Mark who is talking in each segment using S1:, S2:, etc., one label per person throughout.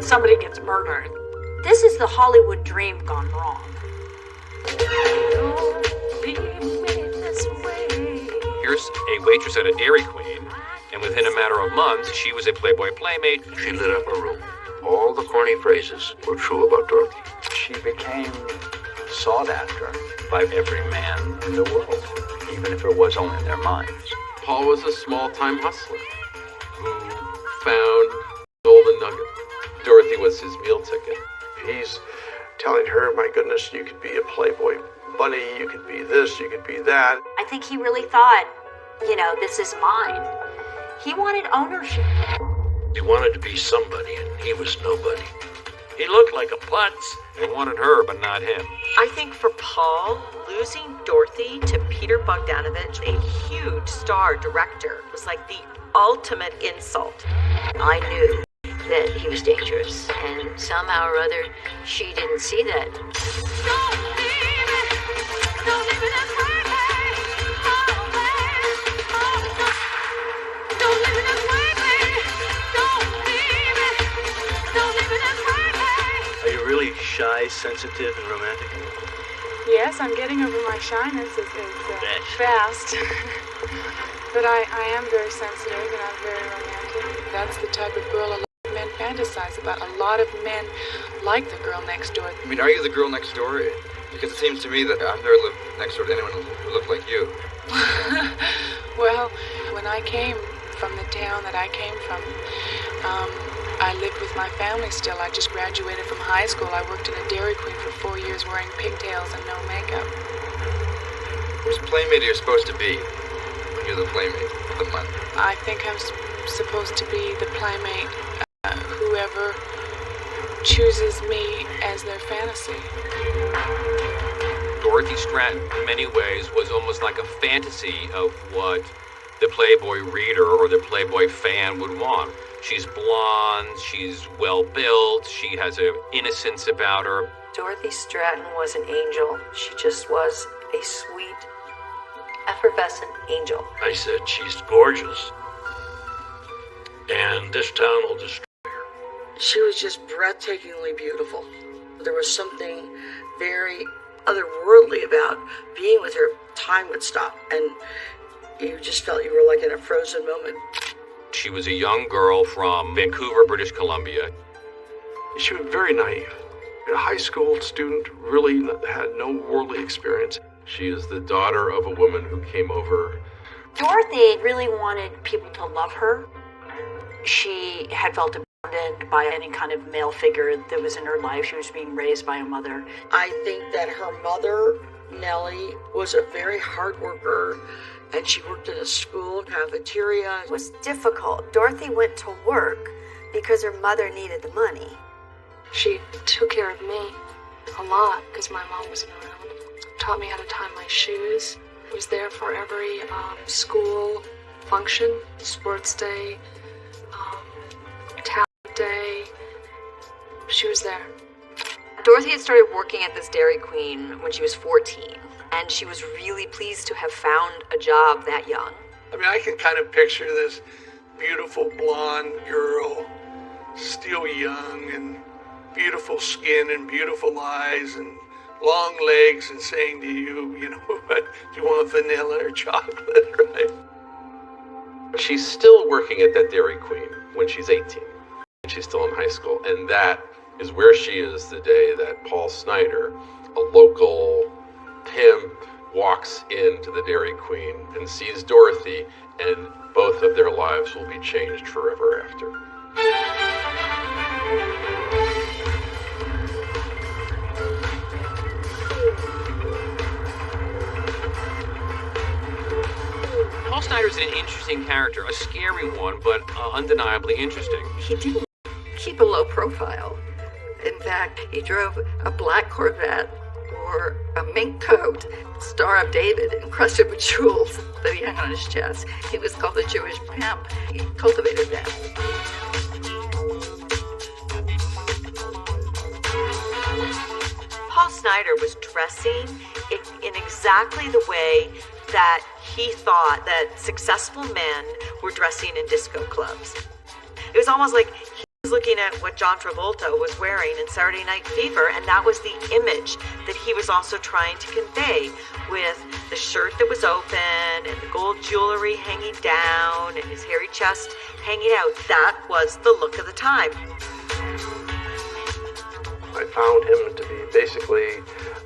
S1: somebody gets murdered. This is the Hollywood dream gone wrong.
S2: Here's a waitress at a Dairy Queen, and within a matter of months, she was a Playboy Playmate.
S3: She lit up a room. All the corny phrases were true about Dorothy.
S4: She became sought after by every man in the world, even if it was only in their minds.
S5: Paul was a small-time hustler who found golden nugget. Dorothy was his meal ticket.
S6: He's telling her, my goodness, you could be a Playboy bunny, you could be this, you could be that.
S1: I think he really thought, this is mine. He wanted ownership.
S3: He wanted to be somebody, and he was nobody.
S2: He looked like a putz. They wanted her, but not him.
S7: I think for Paul, losing Dorothy to Peter Bogdanovich, a huge star director, was like the ultimate insult.
S8: I knew that he was dangerous, and somehow or other, she didn't see that.
S4: Are you really shy, sensitive, and romantic?
S9: Yes, I'm getting over my shyness fast. But I am very sensitive and I'm very romantic. That's the type of girl a lot of men fantasize about. A lot of men like the girl next door.
S5: I mean, are you the girl next door? Because it seems to me that I've never lived next door to anyone who looked like you.
S9: Well, when I came from the town that I came from, I lived with my family still. I just graduated from high school. I worked in a Dairy Queen for 4 years wearing pigtails and no makeup.
S5: Whose Playmate are you supposed to be when you're the Playmate of the month?
S9: I think I'm supposed to be the Playmate, whoever chooses me as their fantasy.
S2: Dorothy Stratten, in many ways, was almost like a fantasy of what the Playboy reader or the Playboy fan would want. She's blonde, she's well-built, she has an innocence about her.
S8: Dorothy Stratten was an angel. She just was a sweet, effervescent angel.
S3: I said, she's gorgeous. And this town will destroy her.
S10: She was just breathtakingly beautiful. There was something very otherworldly about being with her. Time would stop, and you just felt you were like in a frozen moment.
S2: She was a young girl from Vancouver, British Columbia.
S6: She was very naive. A high school student, really had no worldly experience.
S5: She is the daughter of a woman who came over.
S1: Dorothy really wanted people to love her. She had felt abandoned by any kind of male figure that was in her life. She was being raised by a mother.
S10: I think that her mother, Nellie, was a very hard worker, and she worked in a school cafeteria.
S8: It was difficult. Dorothy went to work because her mother needed the money.
S9: She took care of me a lot because my mom wasn't around. Taught me how to tie my shoes. Was there for every school function, sports day, talent day. She was there.
S7: Dorothy had started working at this Dairy Queen when she was 14, and she was really pleased to have found a job that young.
S6: I mean, I can kind of picture this beautiful blonde girl, still young, and beautiful skin and beautiful eyes and long legs, and saying to you, what, do you want vanilla or chocolate, right?
S5: She's still working at that Dairy Queen when she's 18. And she's still in high school. And that is where she is the day that Paul Snyder, a local pimp, walks into the Dairy Queen and sees Dorothy, and both of their lives will be changed forever after.
S2: Paul Snyder's an interesting character, a scary one, but undeniably interesting.
S8: He didn't keep a low profile. In fact, he drove a black Corvette, wore a mink coat, Star of David, encrusted with jewels that he hung on his chest. He was called the Jewish pimp. He cultivated that.
S7: Paul Snyder was dressing in exactly the way that he thought that successful men were dressing in disco clubs. It was almost like he was looking at what John Travolta was wearing in Saturday Night Fever, and that was the image that he was also trying to convey with the shirt that was open and the gold jewelry hanging down and his hairy chest hanging out. That was the look of the time.
S6: I found him to be basically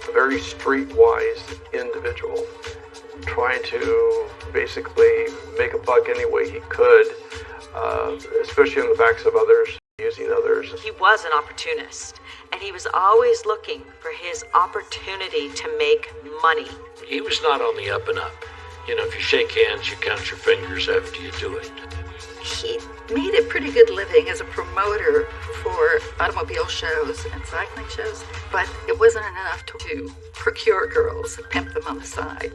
S6: a very streetwise individual, trying to basically make a buck any way he could, especially on the backs of others, using others.
S7: He was an opportunist, and he was always looking for his opportunity to make money.
S3: He was not on the up and up. You know, if you shake hands, you count your fingers after you do it.
S8: He made a pretty good living as a promoter for automobile shows and cycling shows, but it wasn't enough to procure girls and pimp them on the side.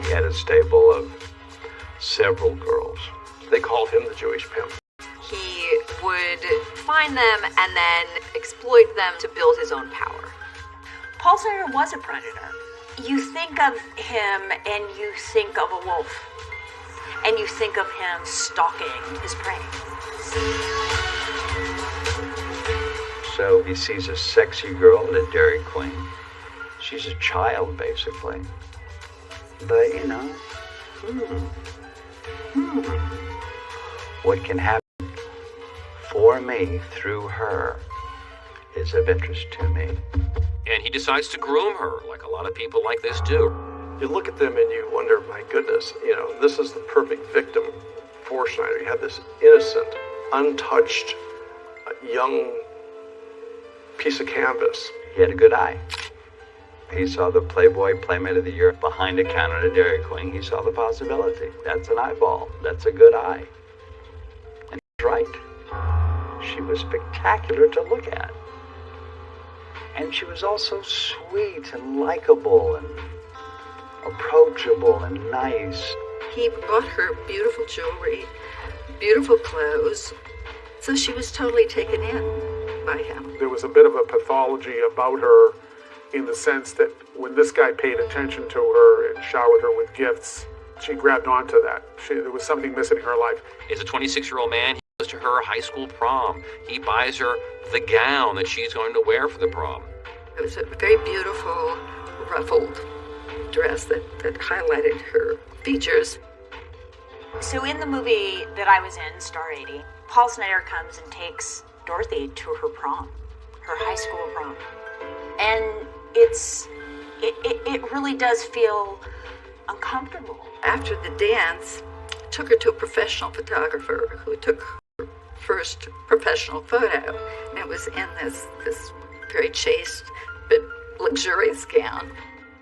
S4: He had a stable of several girls.
S6: They called him the Jewish pimp.
S1: He would find them and then exploit them to build his own power. Paul Snyder was a predator. You think of him and you think of a wolf. And you think of him stalking his prey.
S4: So he sees a sexy girl at a Dairy Queen. She's a child, basically. But, you know, what can happen for me through her is of interest to me.
S2: And he decides to groom her, like a lot of people like this do.
S6: You look at them and you wonder, my goodness, you know, this is the perfect victim for Snyder. You have this innocent, untouched, young piece of canvas.
S4: He had a good eye. He saw the Playboy Playmate of the Year behind a counter at a Dairy Queen. He saw the possibility. That's an eyeball. That's a good eye. And he's right. She was spectacular to look at. And she was also sweet and likable and approachable and nice.
S8: He bought her beautiful jewelry, beautiful clothes, so she was totally taken in by him.
S11: There was a bit of a pathology about her in the sense that when this guy paid attention to her and showered her with gifts, she grabbed onto that. There was something missing in her life.
S2: As a 26-year-old man, he goes to her high school prom. He buys her the gown that she's going to wear for the prom.
S8: It was a very beautiful, ruffled dress that highlighted her features.
S1: So in the movie that I was in, Star 80, Paul Snyder comes and takes Dorothy to her prom, her high school prom. And it really does feel uncomfortable.
S8: After the dance, I took her to a professional photographer who took her first professional photo. And it was in this very chaste but luxurious gown.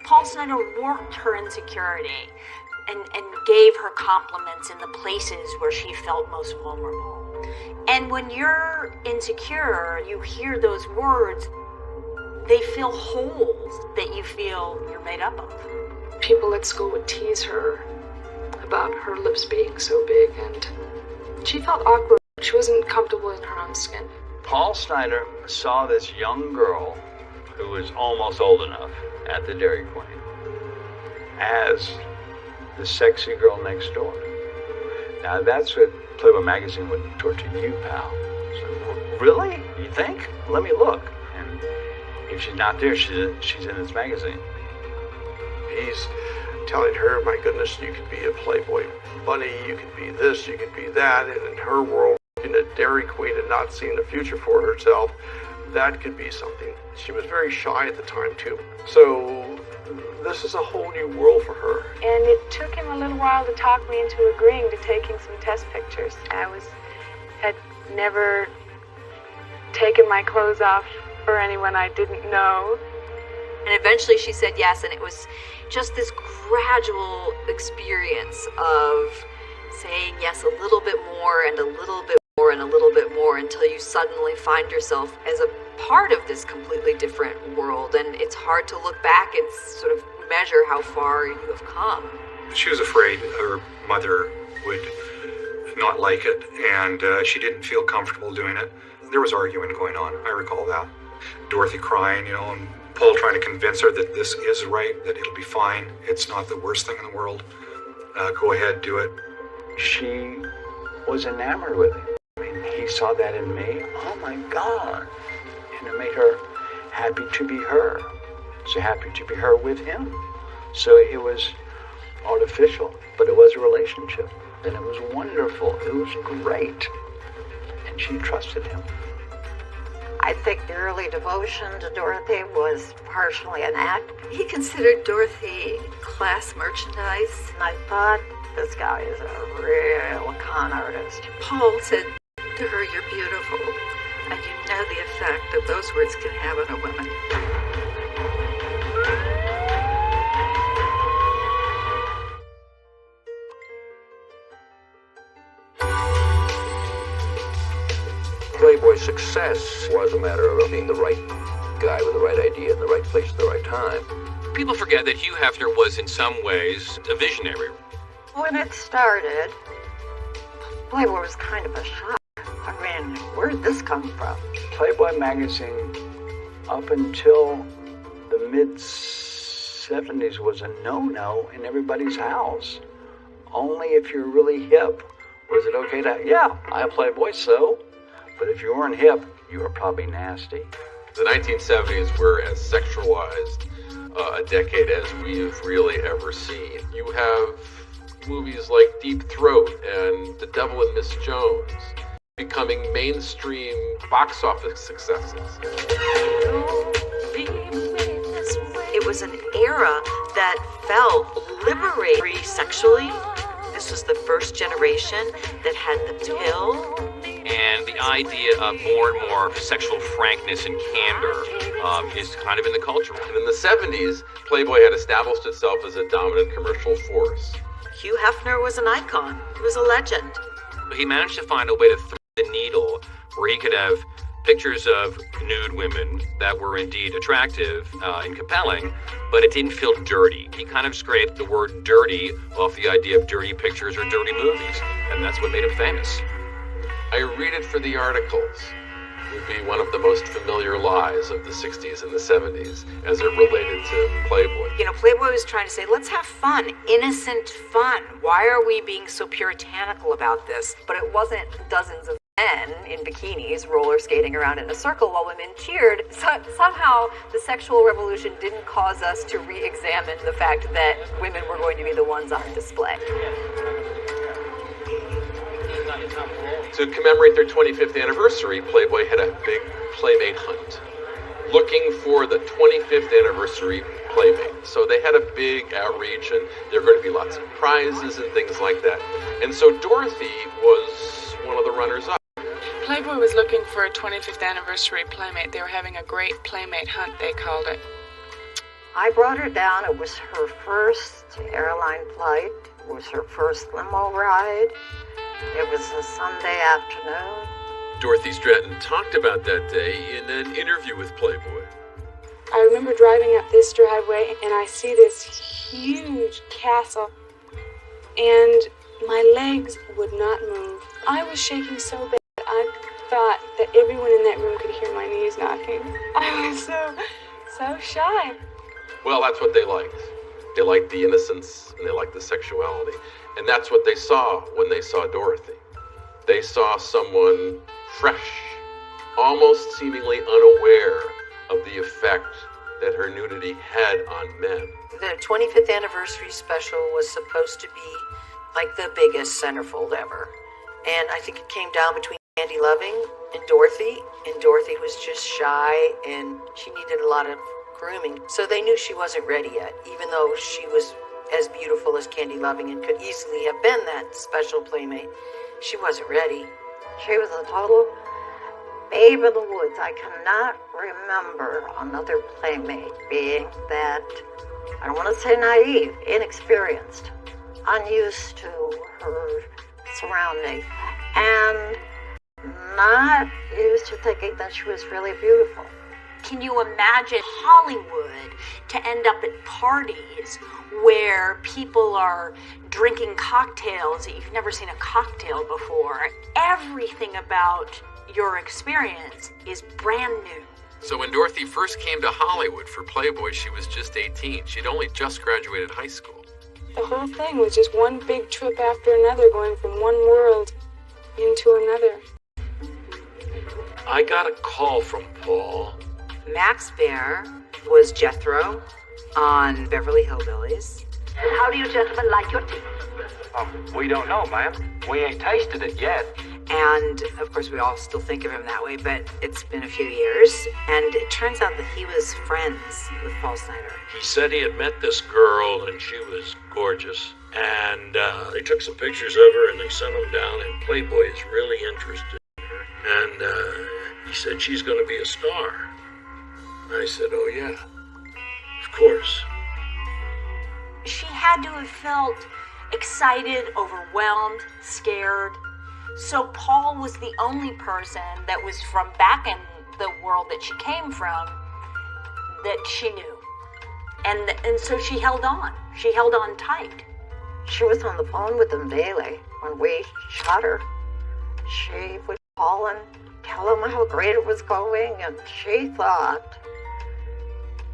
S1: Paul Snyder worked her insecurity and gave her compliments in the places where she felt most vulnerable. And when you're insecure, you hear those words, they fill holes that you feel you're made up of.
S9: People at school would tease her about her lips being so big, and she felt awkward. She wasn't comfortable in her own skin.
S4: Paul Snyder saw this young girl who was almost old enough at the Dairy Queen as the sexy girl next door. Now that's what Playboy magazine would torture you, pal. So, really? You think? Let me look. And if she's not there, she's in this magazine.
S6: He's telling her, my goodness, you could be a Playboy bunny, you could be this, you could be that, and in her world, in a Dairy Queen and not seeing a future for herself, that could be something. She was very shy at the time, too. So this is a whole new world for her.
S9: And it took him a little while to talk me into agreeing to taking some test pictures. I had never taken my clothes off for anyone I didn't know.
S1: And eventually she said yes, and it was just this gradual experience of saying yes a little bit more and a little bit more and a little bit more until you suddenly find yourself as a part of this completely different world, and it's hard to look back and sort of measure how far you have come.
S12: She was afraid her mother would not like it, and she didn't feel comfortable doing it. There was arguing going on, I recall that. Dorothy crying, and Paul trying to convince her that this is right, that it'll be fine, it's not the worst thing in the world. Go ahead, do it.
S4: She was enamored with him. he saw that in me. Oh my God. And it made her happy to be her. So happy to be her with him. So it was artificial, but it was a relationship. And it was wonderful. It was great. And she trusted him.
S8: I think the early devotion to Dorothy was partially an act.
S1: He considered Dorothy class merchandise.
S8: And I thought, this guy is a real con artist.
S1: Paul said to her, "You're beautiful." And you know the effect that those words can have on a woman.
S3: Playboy's success was a matter of being the right guy with the right idea in the right place at the right time.
S2: People forget that Hugh Hefner was in some ways a visionary.
S8: When it started, Playboy was kind of a shock. I mean, where'd this come from?
S4: Playboy magazine, up until the mid-70s, was a no-no in everybody's house. Only if you're really hip was it okay to, yeah, I have Playboy, so. But if you weren't hip, you were probably nasty.
S5: The 1970s were as sexualized a decade as we've really ever seen. You have movies like Deep Throat and The Devil and Miss Jones becoming mainstream box office successes.
S7: It was an era that felt liberating sexually. This was the first generation that had the pill.
S2: And the idea of more and more sexual frankness and candor is kind of in the culture.
S5: And in the 70s, Playboy had established itself as a dominant commercial force.
S7: Hugh Hefner was an icon. He was a legend.
S2: He managed to find a way to thread the needle where he could have pictures of nude women that were indeed attractive and compelling, but it didn't feel dirty. He kind of scraped the word dirty off the idea of dirty pictures or dirty movies, and that's what made him famous.
S5: I read it for the articles would be one of the most familiar lies of the 60s and the 70s as it related to Playboy.
S13: You know, Playboy was trying to say, let's have fun, innocent fun. Why are we being so puritanical about this?
S1: But it wasn't dozens of men in bikinis roller skating around in a circle while women cheered. Somehow the sexual revolution didn't cause us to re-examine the fact that women were going to be the ones on display.
S5: To commemorate their 25th anniversary, Playboy had a big Playmate hunt, looking for the 25th anniversary Playmate. So they had a big outreach, and there were going to be lots of prizes and things like that. And so Dorothy was one of the runners-up.
S9: Playboy was looking for a 25th anniversary Playmate. They were having a great Playmate hunt, they called it.
S8: I brought her down. It was her first airline flight. It was her first limo ride. It was a Sunday afternoon.
S5: Dorothy Stratten talked about that day in an interview with Playboy.
S9: I remember driving up this driveway and I see this huge castle and my legs would not move. I was shaking so bad I thought that everyone in that room could hear my knees knocking. I was so shy.
S5: Well, that's what they liked. They liked the innocence and they liked the sexuality. And that's what they saw when they saw Dorothy. They saw someone fresh, almost seemingly unaware of the effect that her nudity had on men.
S10: The 25th anniversary special was supposed to be like the biggest centerfold ever. And I think it came down between Candy Loving and Dorothy was just shy and she needed a lot of grooming. So they knew she wasn't ready yet, even though she was as beautiful as Candy Loving and could easily have been that special Playmate. She wasn't ready.
S8: She was a total babe in the woods. I cannot remember another Playmate being that, I don't want to say naive, inexperienced, unused to her surroundings, and not used to thinking that she was really beautiful.
S13: Can you imagine Hollywood to end up at parties where people are drinking cocktails that you've never seen a cocktail before? Everything about your experience is brand new.
S5: So when Dorothy first came to Hollywood for Playboy, she was just 18. She'd only just graduated high school.
S9: The whole thing was just one big trip after another, going from one world into another.
S14: I got a call from Paul.
S7: Max Bear was Jethro on Beverly Hillbillies.
S15: How do you gentlemen like your tea?
S3: We don't know, ma'am. We ain't tasted it yet.
S7: And of course, we all still think of him that way, but it's been a few years. And it turns out that he was friends with Paul Snider.
S14: He said he had met this girl and she was gorgeous. And they took some pictures of her and they sent them down, and Playboy is really interested in her. And he said she's going to be a star. I said, oh yeah, of course.
S13: She had to have felt excited, overwhelmed, scared. So Paul was the only person that was from back in the world that she came from that she knew. And so she held on. She held on tight.
S8: She was on the phone with them daily. When we shot her, she would call and tell them how great it was going, and she thought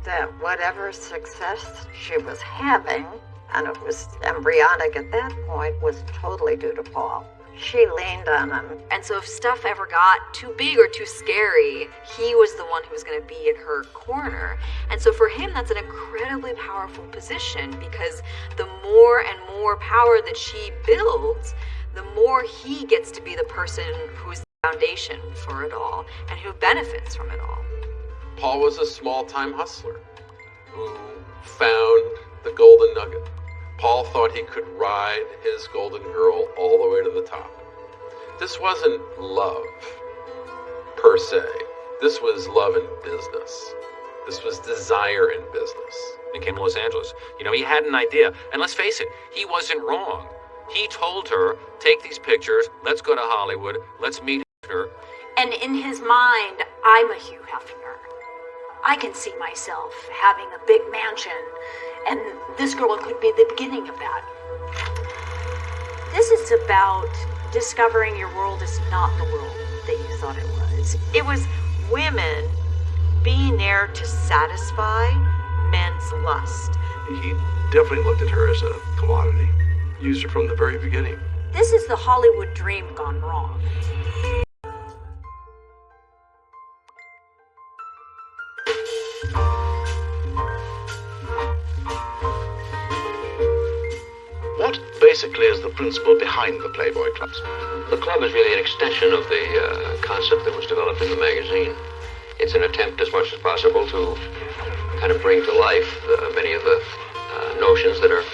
S8: that whatever success she was having, and it was embryonic at that point, was totally due to Paul. She leaned on him.
S1: And so if stuff ever got too big or too scary, he was the one who was going to be in her corner. And so for him, that's an incredibly powerful position, because the more and more power that she builds, the more he gets to be the person who's the foundation for it all and who benefits from it all.
S5: Paul was a small-time hustler who found the golden nugget. Paul thought he could ride his golden girl all the way to the top. This wasn't love, per se. This was love in business. This was desire in business.
S2: He came to Los Angeles. You know, he had an idea. And let's face it, he wasn't wrong. He told her, take these pictures, let's go to Hollywood, let's meet her.
S13: And in his mind, I'm a Hugh Hefner. I can see myself having a big mansion, and this girl could be the beginning of that. This is about discovering your world is not the world that you thought it was.
S7: It was women being there to satisfy men's lust.
S3: He definitely looked at her as a commodity. Used her from the very beginning.
S13: This is the Hollywood dream gone wrong.
S3: What basically is the principle behind the Playboy clubs?
S16: The club is really an extension of the concept that was developed in the magazine. It's an attempt as much as possible to kind of bring to life many of the notions that are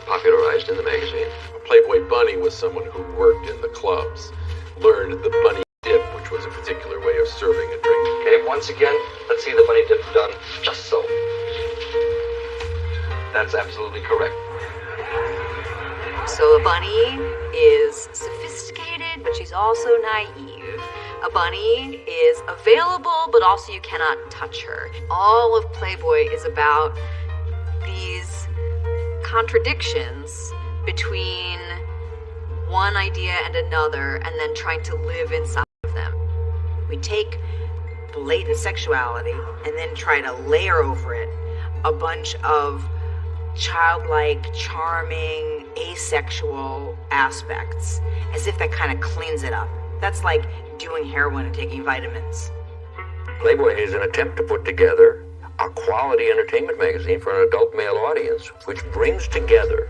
S16: popularized in the magazine.
S5: A Playboy bunny was someone who worked in the clubs, learned the bunny dip, which was a particular way of serving a drink.
S16: Okay, once again, let's see the bunny dip done just so. That's absolutely correct.
S1: So a bunny is sophisticated, but she's also naive. A bunny is available, but also you cannot touch her. All of Playboy is about these contradictions between one idea and another, and then trying to live inside of them.
S7: We take blatant sexuality and then try to layer over it a bunch of childlike, charming, asexual aspects, as if that kind of cleans it up. That's like doing heroin and taking vitamins.
S3: Playboy is an attempt to put together a quality entertainment magazine for an adult male audience, which brings together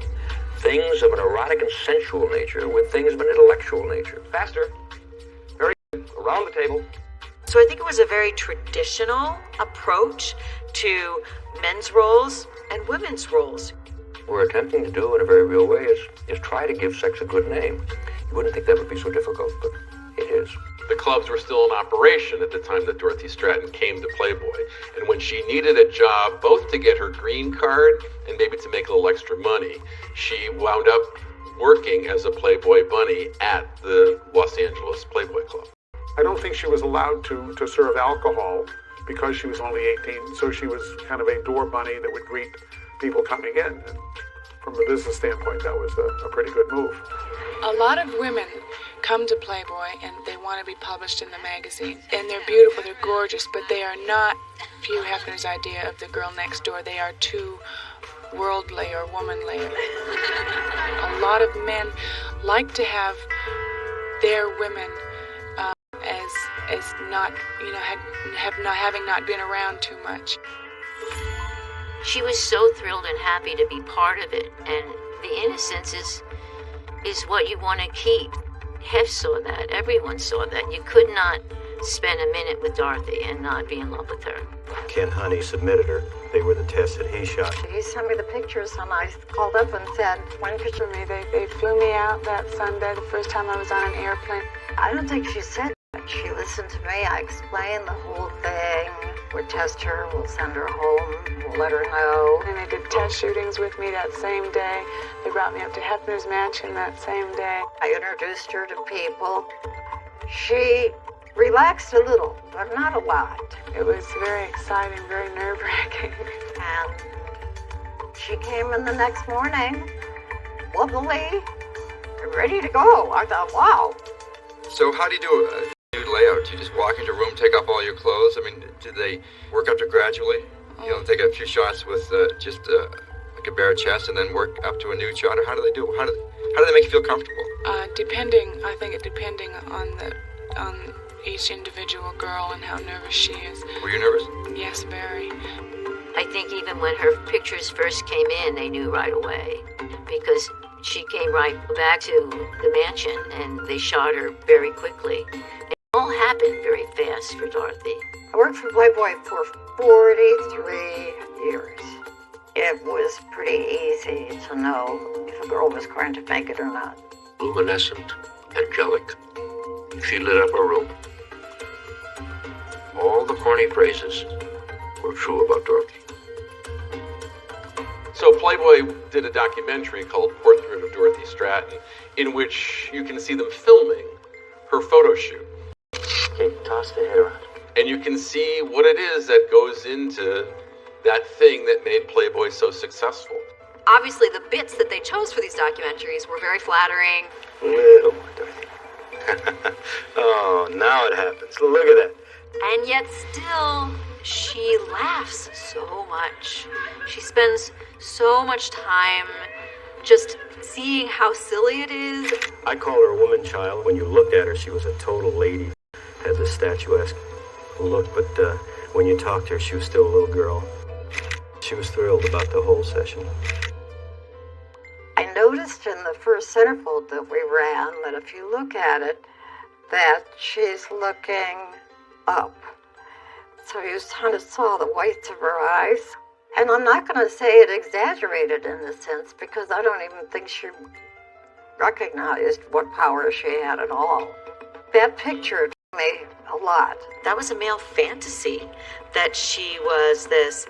S3: things of an erotic and sensual nature with things of an intellectual nature.
S16: Faster. Very good. Around the table.
S7: So I think it was a very traditional approach to men's roles and women's roles.
S3: What we're attempting to do in a very real way is try to give sex a good name. You wouldn't think that would be so difficult, but it is.
S5: The clubs were still in operation at the time that Dorothy Stratten came to Playboy. And when she needed a job, both to get her green card and maybe to make a little extra money, she wound up working as a Playboy bunny at the Los Angeles Playboy Club.
S11: I don't think she was allowed to serve alcohol because she was only 18, so she was kind of a door bunny that would greet people coming in. And from a business standpoint, that was a pretty good move.
S9: A lot of women come to Playboy and they want to be published in the magazine. And they're beautiful, they're gorgeous, but they are not Hugh Hefner's idea of the girl next door. They are too worldly or womanly. A lot of men like to have their women as not, having not been around too much.
S17: She was so thrilled and happy to be part of it, and the innocence is what you want to keep. Hef saw that. Everyone saw that. You could not spend a minute with Dorothy and not be in love with her.
S18: Ken Honey submitted her. They were the tests that he shot.
S8: He sent me the pictures, and I called up and said,
S9: One picture of me, they flew me out that Sunday, the first time I was on an airplane.
S8: I don't think she said that. She listened to me. I explained the whole thing. We'll test her. We'll send her home. We'll let her know.
S9: And they did test shootings with me that same day. They brought me up to Hefner's mansion that same day.
S8: I introduced her to people. She relaxed a little, but not a lot.
S9: It was very exciting, very nerve-wracking.
S8: And she came in the next morning, bubbly, ready to go. I thought, wow.
S19: So how do you do a nude layout? Do you just walk into a room, take off all your clothes? I mean, did they work up to gradually? You know, take a few shots with just like a bare chest and then work up to a nude shot? Or how do they do? How do they make you feel comfortable?
S9: I think it depending on each individual girl and how nervous she is.
S19: Were you nervous?
S9: Yes, very.
S17: I think even when her pictures first came in, they knew right away, because she came right back to the mansion and they shot her very quickly. It all happened very fast for Dorothy.
S8: I worked for Playboy for 43 years. It was pretty easy to know if a girl was going to make it or not.
S16: Luminescent, angelic. She lit up a room. All the corny phrases were true about Dorothy.
S5: So Playboy did a documentary called Portrait of Dorothy Stratten, in which you can see them filming her photo shoot.
S16: Okay, toss the head around.
S5: And you can see what it is that goes into that thing that made Playboy so successful.
S1: Obviously, the bits that they chose for these documentaries were very flattering.
S18: Little more, Dorothy. Oh, now it happens. Look at that.
S1: And yet still, she laughs so much. She spends so much time just seeing how silly it is.
S18: I call her a woman child. When you looked at her, she was a total lady. Had the statuesque look, but when you talked to her, she was still a little girl. She was thrilled about the whole session.
S8: I noticed in the first centerfold that we ran that if you look at it, that she's looking up. So you kind of saw the whites of her eyes. And I'm not going to say it exaggerated in this sense because I don't even think she recognized what power she had at all. That picture told me a lot.
S7: That was a male fantasy, that she was this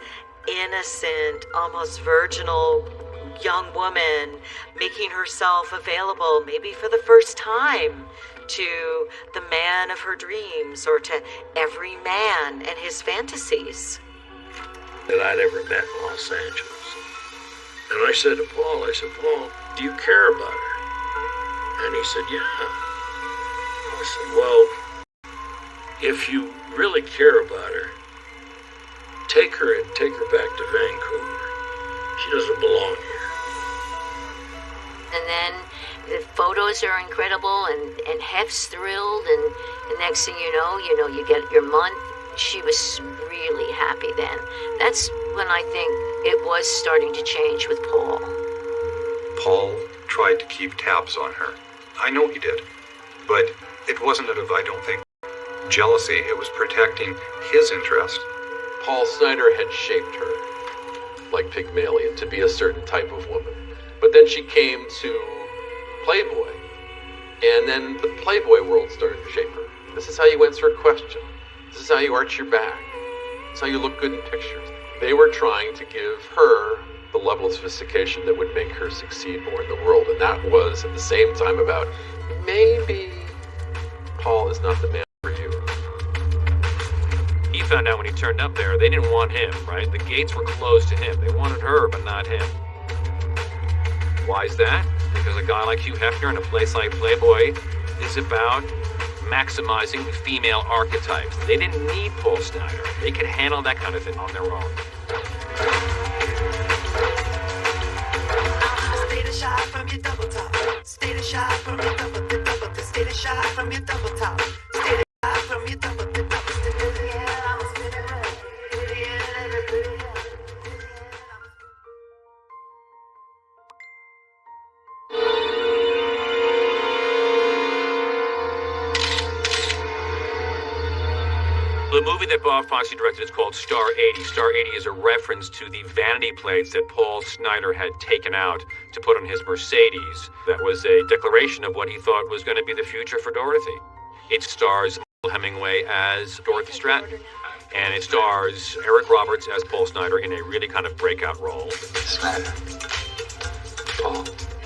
S7: innocent, almost virginal young woman making herself available, maybe for the first time, to the man of her dreams or to every man and his fantasies.
S14: That I'd ever met in Los Angeles. And I said to Paul, Paul, do you care about her? And he said, yeah. I said, well, if you really care about her, take her back to Vancouver. She doesn't belong here.
S17: And then the photos are incredible, and Hef's thrilled, and the next thing you know, you get your month. She was really happy then. That's when I think it was starting to change with Paul.
S12: Paul tried to keep tabs on her. I know he did. But it wasn't out of, I don't think, jealousy. It was protecting his interest.
S5: Paul Snider had shaped her, like Pygmalion, to be a certain type of woman. But then she came to Playboy, and then the Playboy world started to shape her. This is how you answer a question. This is how you arch your back. This is how you look good in pictures. They were trying to give her the level of sophistication that would make her succeed more in the world, and that was at the same time about maybe Paul is not the man for you.
S2: He found out when he turned up there, they didn't want him, right? The gates were closed to him. They wanted her, but not him. Why is that? Because a guy like Hugh Hefner in a place like Playboy is about maximizing the female archetypes. They didn't need Paul Snider. They could handle that kind of thing on their own.
S20: Stay the shot from your double top. Stay the shot from your double. Stay the shot from your double top. Stay the shot from your double.
S2: The movie that Bob Fosse directed is called Star 80. Star 80 is a reference to the vanity plates that Paul Snider had taken out to put on his Mercedes. That was a declaration of what he thought was going to be the future for Dorothy. It stars Hemingway as Dorothy Stratten, and it stars Eric Roberts as Paul Snider in a really kind of breakout role.
S4: Snider. Paul.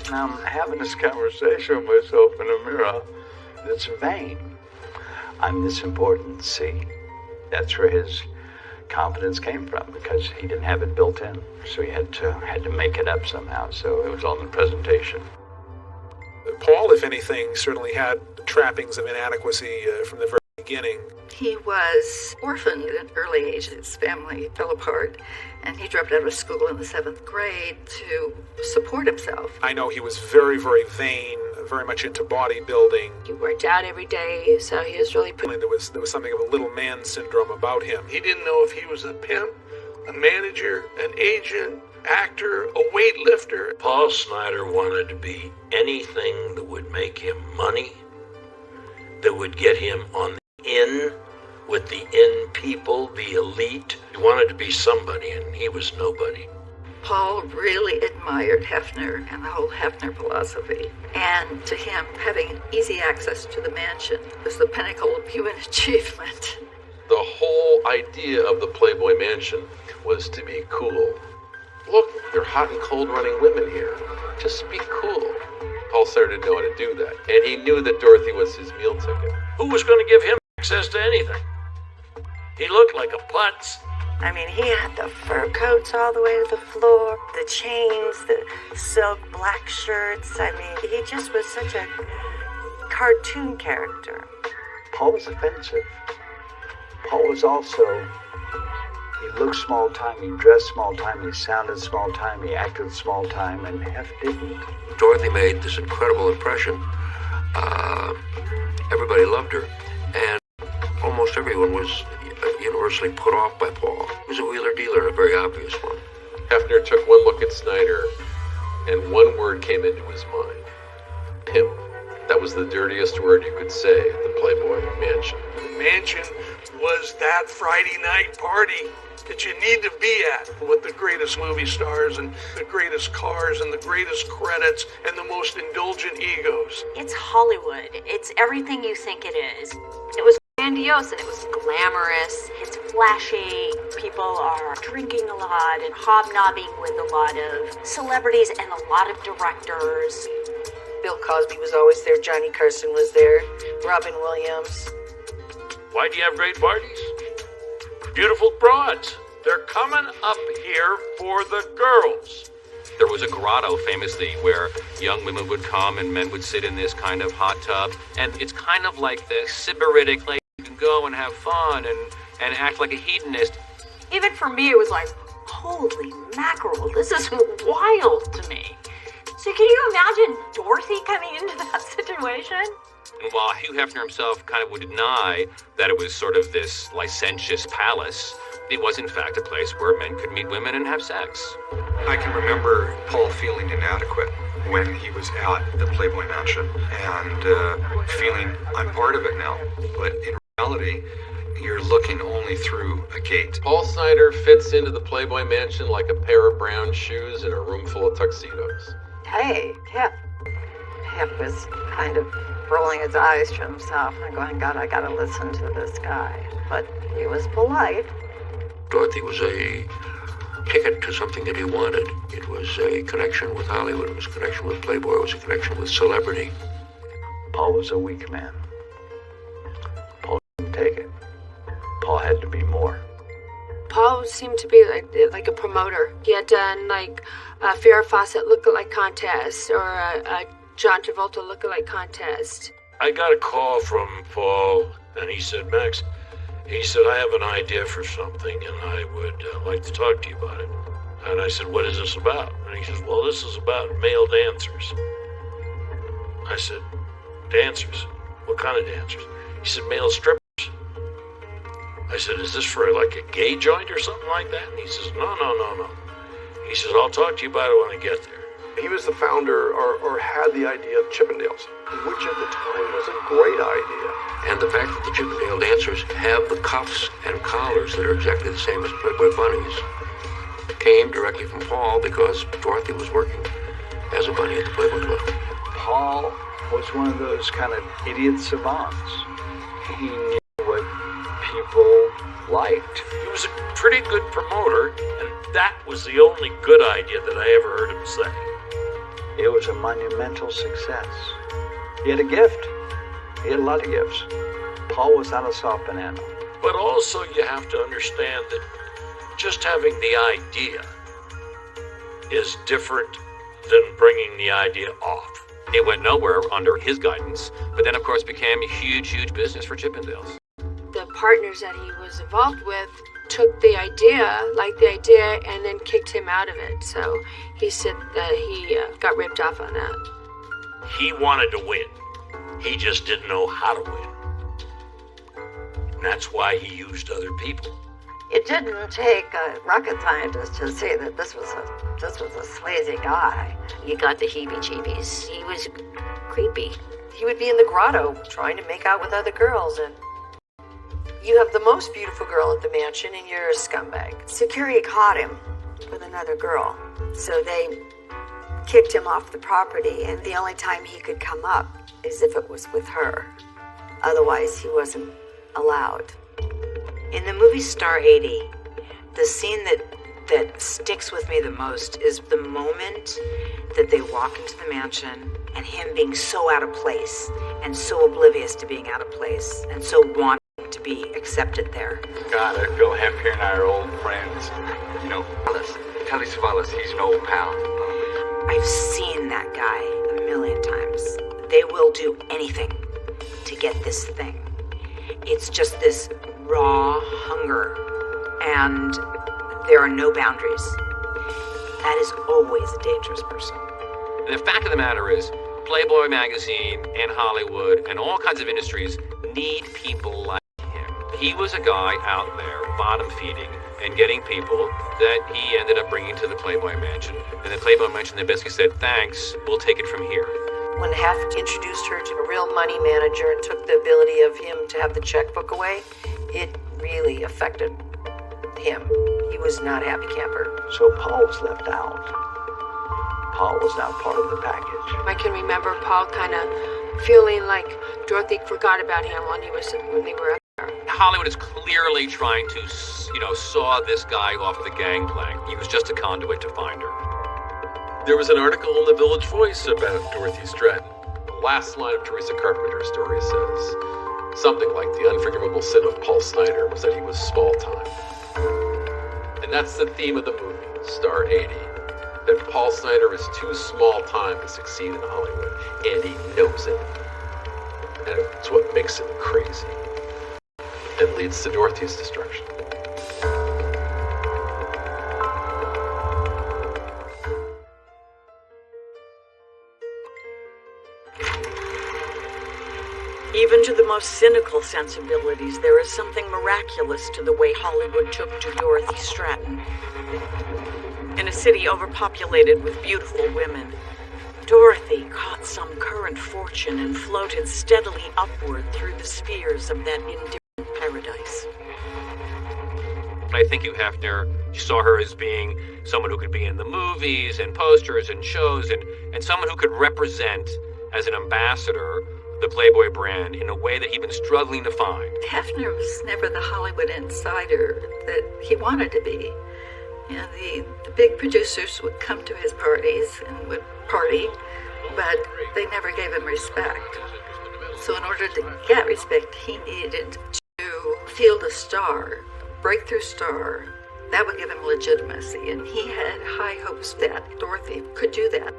S4: Now I'm having this conversation with myself in a mirror that's vain. I'm this important, see? That's where his confidence came from, because he didn't have it built in. So he had to make it up somehow. So it was on the presentation.
S11: Paul, if anything, certainly had trappings of inadequacy from the very beginning.
S8: He was orphaned at an early age. His family fell apart, and he dropped out of school in the 7th grade to support himself.
S11: I know he was very, very vain, very much into bodybuilding.
S9: He worked out every day, so he was really...
S11: There was something of a little man syndrome about him.
S6: He didn't know if he was a pimp, a manager, an agent, actor, a weightlifter.
S14: Paul Snider wanted to be anything that would make him money, that would get him on the in with the in people, the elite. He wanted to be somebody, and he was nobody.
S8: Paul really admired Hefner and the whole Hefner philosophy. And to him, having easy access to the mansion was the pinnacle of human achievement.
S5: The whole idea of the Playboy Mansion was to be cool. Look, there are hot and cold running women here. Just be cool. Paul Snider didn't know how to do that. And he knew that Dorothy was his meal ticket.
S14: Who was going to give him access to anything? He looked like a putz.
S7: I mean, he had the fur coats all the way to the floor, the chains, the silk black shirts. I mean, he just was such a cartoon character.
S4: Paul was offensive. Paul was also, he looked small time, he dressed small time, he sounded small time, he acted small time, and Hef didn't.
S3: Dorothy made this incredible impression. Everybody loved her, and almost everyone was universally put off by Paul. He was a wheeler-dealer, a very obvious one.
S5: Hefner took one look at Snider, and one word came into his mind. Pimp. That was the dirtiest word you could say at the Playboy Mansion.
S6: The mansion was that Friday night party that you need to be at with the greatest movie stars and the greatest cars and the greatest credits and the most indulgent egos.
S13: It's Hollywood. It's everything you think it is. It was grandiose and it was glamorous. It's flashy. People are drinking a lot and hobnobbing with a lot of celebrities and a lot of directors.
S10: Bill Cosby was always there. Johnny Carson was there. Robin Williams.
S14: Why do you have great parties? Beautiful broads. They're coming up here for the girls.
S2: There was a grotto, famously, where young women would come and men would sit in this kind of hot tub. And it's kind of like the Sybaritic place you can go and have fun and act like a hedonist.
S13: Even for me, it was like, holy mackerel, this is wild to me. So can you imagine Dorothy coming into that situation?
S2: And while Hugh Hefner himself kind of would deny that it was sort of this licentious palace, it was in fact a place where men could meet women and have sex.
S12: I can remember Paul feeling inadequate when he was at the Playboy Mansion and feeling I'm part of it now. But in reality, you're looking only through a gate.
S5: Paul Snider fits into the Playboy Mansion like a pair of brown shoes in a room full of tuxedos.
S8: Hey, Hef was kind of rolling his eyes to himself and going, God, I gotta listen to this guy. But he was polite.
S3: Dorothy was a ticket to something that he wanted. It was a connection with Hollywood. It was a connection with Playboy. It was a connection with celebrity.
S4: Paul was a weak man. Paul didn't take it. Paul had to be more.
S9: Paul seemed to be like a promoter. He had done like a Farrah Fawcett lookalike contest or a John Travolta lookalike contest.
S14: I got a call from Paul, and he said, Max, he said, I have an idea for something, and I would like to talk to you about it. And I said, what is this about? And he says, well, this is about male dancers. I said, dancers? What kind of dancers? He said, male strippers. I said, is this for like a gay joint or something like that? And he says, no. He says, I'll talk to you about it when I get there.
S21: He was the founder or had the idea of Chippendales, which at the time was a great idea.
S3: And the fact that the Chippendale dancers have the cuffs and collars that are exactly the same as Playboy bunnies. It came directly from Paul because Dorothy was working as a bunny at the Playboy Club.
S4: Paul was one of those kind of idiot savants. He knew what people liked.
S14: He was a pretty good promoter, and that was the only good idea that I ever heard him say.
S4: It was a monumental success. He had a gift. He had a lot of gifts. Paul was not a soft banana.
S14: But also you have to understand that just having the idea is different than bringing the idea off.
S2: It went nowhere under his guidance, but then of course became a huge, huge business for Chippendales.
S21: The partners that he was involved with took the idea, liked the idea, and then kicked him out of it. So he said that he got ripped off on that.
S14: He wanted to win. He just didn't know how to win. And that's why he used other people.
S8: It didn't take a rocket scientist to see that this was a sleazy guy.
S17: You got the heebie-jeebies. He was creepy.
S7: He would be in the grotto trying to make out with other girls, and you have the most beautiful girl at the mansion, and you're a scumbag.
S8: Security caught him with another girl, so they kicked him off the property, and the only time he could come up is if it was with her. Otherwise, he wasn't allowed.
S22: In the movie Star 80, the scene that sticks with me the most is the moment that they walk into the mansion and him being so out of place and so oblivious to being out of place and so wanting to be accepted there.
S4: God, I feel happier and I are old friends. You know, Telly Savalas, he's an old pal.
S22: I've seen that guy a million times. They will do anything to get this thing. It's just this raw hunger, and there are no boundaries. That is always a dangerous person.
S2: And the fact of the matter is, Playboy magazine and Hollywood and all kinds of industries need people like him. He was a guy out there bottom feeding and getting people that he ended up bringing to the Playboy Mansion. And the Playboy Mansion, they basically said, thanks, we'll take it from here.
S7: When Heft introduced her to a real money manager and took the ability of him to have the checkbook away, it really affected him. He was not a happy camper.
S4: So Paul was left out. Paul was not part of the package.
S21: I can remember Paul kind of feeling like Dorothy forgot about him when they were up there.
S2: Hollywood is clearly trying to, saw this guy off the gangplank. He was just a conduit to find her.
S5: There was an article in the Village Voice about Dorothy Stratten. The last line of Teresa Carpenter's story says something like the unforgivable sin of Paul Snider was that he was small time. And that's the theme of the movie, Star 80. That Paul Snider is too small time to succeed in Hollywood, and he knows it. And it's what makes him crazy. And leads to Dorothy's destruction.
S7: Even to the most cynical sensibilities, there is something miraculous to the way Hollywood took to Dorothy Stratten. In a city overpopulated with beautiful women, Dorothy caught some current fortune and floated steadily upward through the spheres of that indifferent paradise.
S2: I think you saw her as being someone who could be in the movies and posters and shows and someone who could represent as an ambassador the Playboy brand in a way that he'd been struggling to find.
S8: Hefner was never the Hollywood insider that he wanted to be. The big producers would come to his parties and would party, but they never gave him respect. So in order to get respect, he needed to field a star, breakthrough star. That would give him legitimacy, and he had high hopes that Dorothy could do that.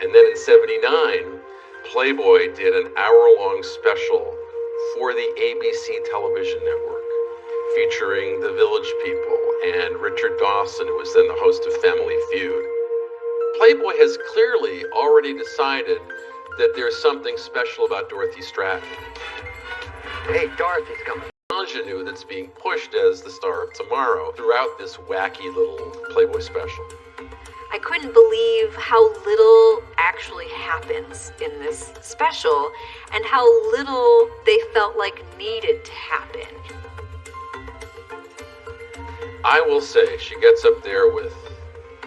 S5: And then in '79, Playboy did an hour-long special for the ABC television network, featuring the Village People and Richard Dawson, who was then the host of Family Feud. Playboy has clearly already decided that there's something special about Dorothy Stratten.
S3: Hey, Dorothy's coming.
S5: Ingenue that's being pushed as the star of tomorrow throughout this wacky little Playboy special.
S1: I couldn't believe how little actually happens in this special and how little they felt like needed to happen.
S5: I will say she gets up there with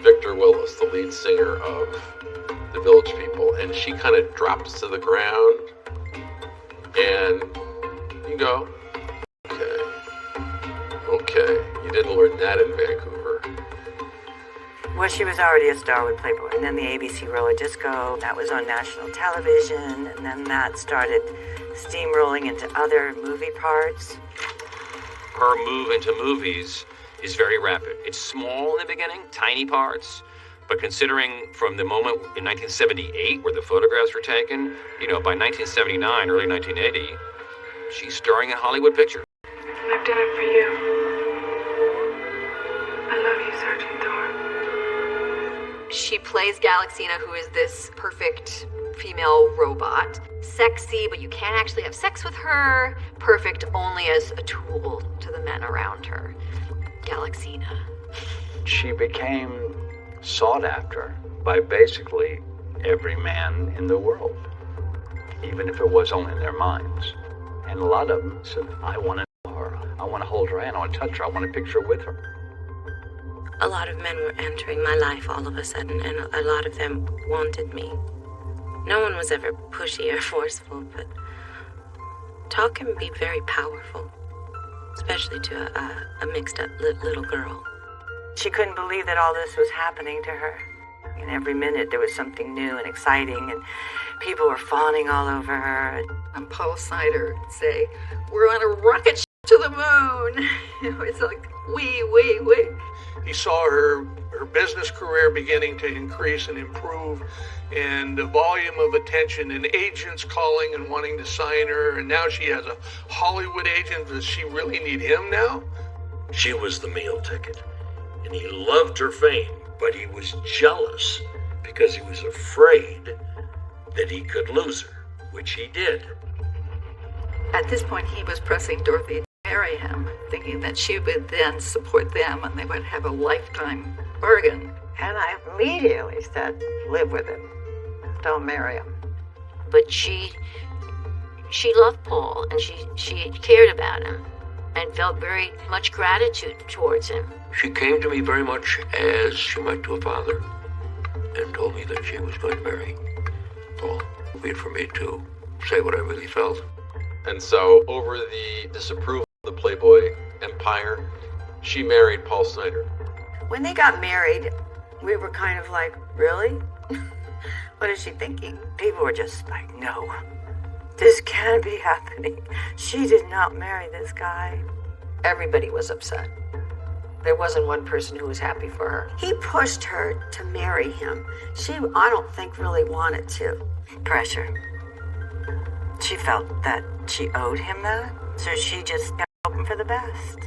S5: Victor Willis, the lead singer of the Village People, and she kind of drops to the ground, and you go, okay, you didn't learn that in Vancouver.
S7: Well, she was already a star with Playboy, and then the ABC Roller Disco, that was on national television, and then that started steamrolling into other movie parts.
S2: Her move into movies is very rapid. It's small in the beginning, tiny parts, but considering from the moment in 1978 where the photographs were taken, by 1979, early 1980, she's starring in Hollywood pictures.
S9: I've done it for you. I love you, Sergeant Thorne.
S1: She plays Galaxina, who is this perfect female robot. Sexy, but you can't actually have sex with her. Perfect only as a tool to the men around her. Galaxina.
S4: She became sought after by basically every man in the world, even if it was only in their minds. And a lot of them said, I want to know her. I want to hold her hand. I want to touch her. I want a picture with her.
S15: A lot of men were entering my life all of a sudden, and a lot of them wanted me. No one was ever pushy or forceful, but talk can be very powerful, especially to a mixed-up little girl.
S7: She couldn't believe that all this was happening to her. And every minute there was something new and exciting, and people were fawning all over her.
S8: And Paul Snyder would say, "We're on a rocket to the moon." It's like, we.
S6: He saw her business career beginning to increase and improve, and the volume of attention and agents calling and wanting to sign her, and now she has a Hollywood agent. Does she really need him now?
S14: She was the meal ticket, and he loved her fame, but he was jealous because he was afraid that he could lose her, which he did.
S8: At this point, he was pressing Dorothy to marry him, thinking that she would then support them and they would have a lifetime bargain.
S7: And I immediately said, live with him. Don't marry him.
S17: But she loved Paul, and she cared about him and felt very much gratitude towards him.
S3: She came to me very much as she might to a father and told me that she was going to marry Paul. Wait for me to say what I really felt.
S5: And so, over the disapproval of the Playboy empire, she married Paul Snyder.
S10: When they got married, we were kind of like, really?
S7: What is she thinking? People were just like, no, this can't be happening. She did not marry this guy.
S10: Everybody was upset. There wasn't one person who was happy for her. He pushed her to marry him. She, I don't think, really wanted to.
S7: Pressure. She felt that she owed him that, so she just kept hoping for the best.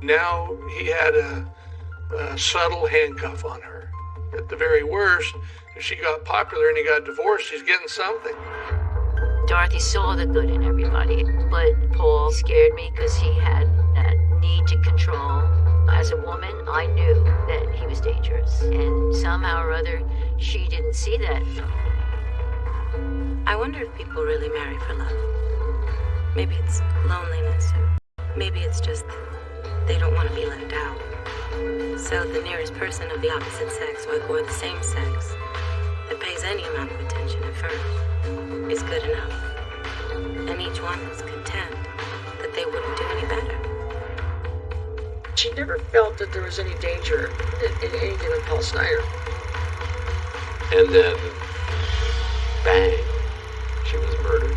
S6: Now he had a subtle handcuff on her. At the very worst, if she got popular and he got divorced, she's getting something.
S17: Dorothy saw the good in everybody, but Paul scared me because he had that need to control. As a woman, I knew that he was dangerous, and somehow or other, she didn't see that.
S15: I wonder if people really marry for love. Maybe it's loneliness, or maybe it's just they don't want to be left out. So the nearest person of the opposite sex or the same sex that pays any amount of attention at first is good enough. And each one is content that they wouldn't do any better.
S10: She never felt that there was any danger in anything with Paul Snyder.
S5: And then, bang, she was murdered.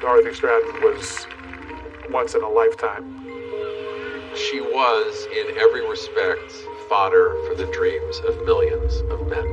S11: Dorothy Stratten was once in a lifetime.
S5: She was, in every respect, fodder for the dreams of millions of men.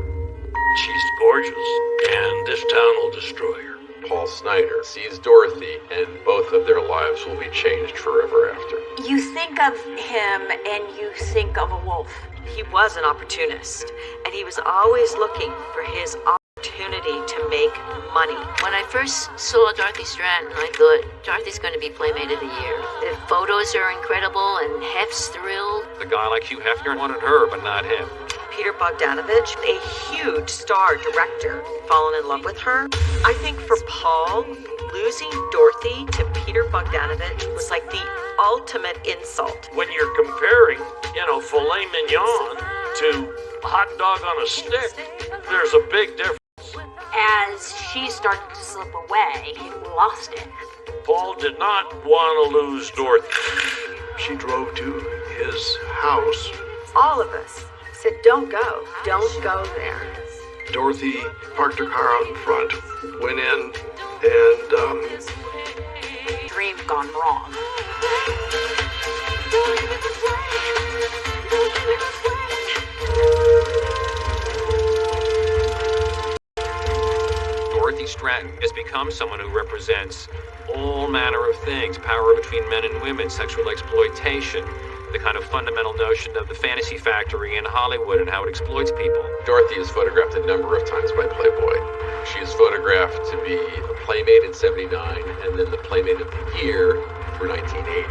S14: She's gorgeous, and this town will destroy her.
S5: Paul Snyder sees Dorothy, and both of their lives will be changed forever after.
S13: You think of him and you think of a wolf.
S7: He was an opportunist, and he was always looking for his opportunity. opportunity to make money.
S17: When I first saw Dorothy Stratten, I thought, Dorothy's going to be Playmate of the Year. The photos are incredible, and Hef's thrilled.
S2: A guy like Hugh Hefner wanted her, but not him.
S7: Peter Bogdanovich, a huge star director, fallen in love with her. I think for Paul, losing Dorothy to Peter Bogdanovich was like the ultimate insult.
S14: When you're comparing, filet mignon to hot dog on a stick, there's a big difference.
S13: As she started to slip away, he lost it.
S14: Paul did not want to lose Dorothy.
S6: She drove to his house.
S8: All of us said, don't go there.
S6: Dorothy parked her car out in front, went in, and
S13: Dream gone wrong.
S2: Dorothy Stratten has become someone who represents all manner of things, power between men and women, sexual exploitation, the kind of fundamental notion of the fantasy factory in Hollywood and how it exploits people.
S5: Dorothy is photographed a number of times by Playboy. She is photographed to be a Playmate in '79 and then the Playmate of the Year for 1980.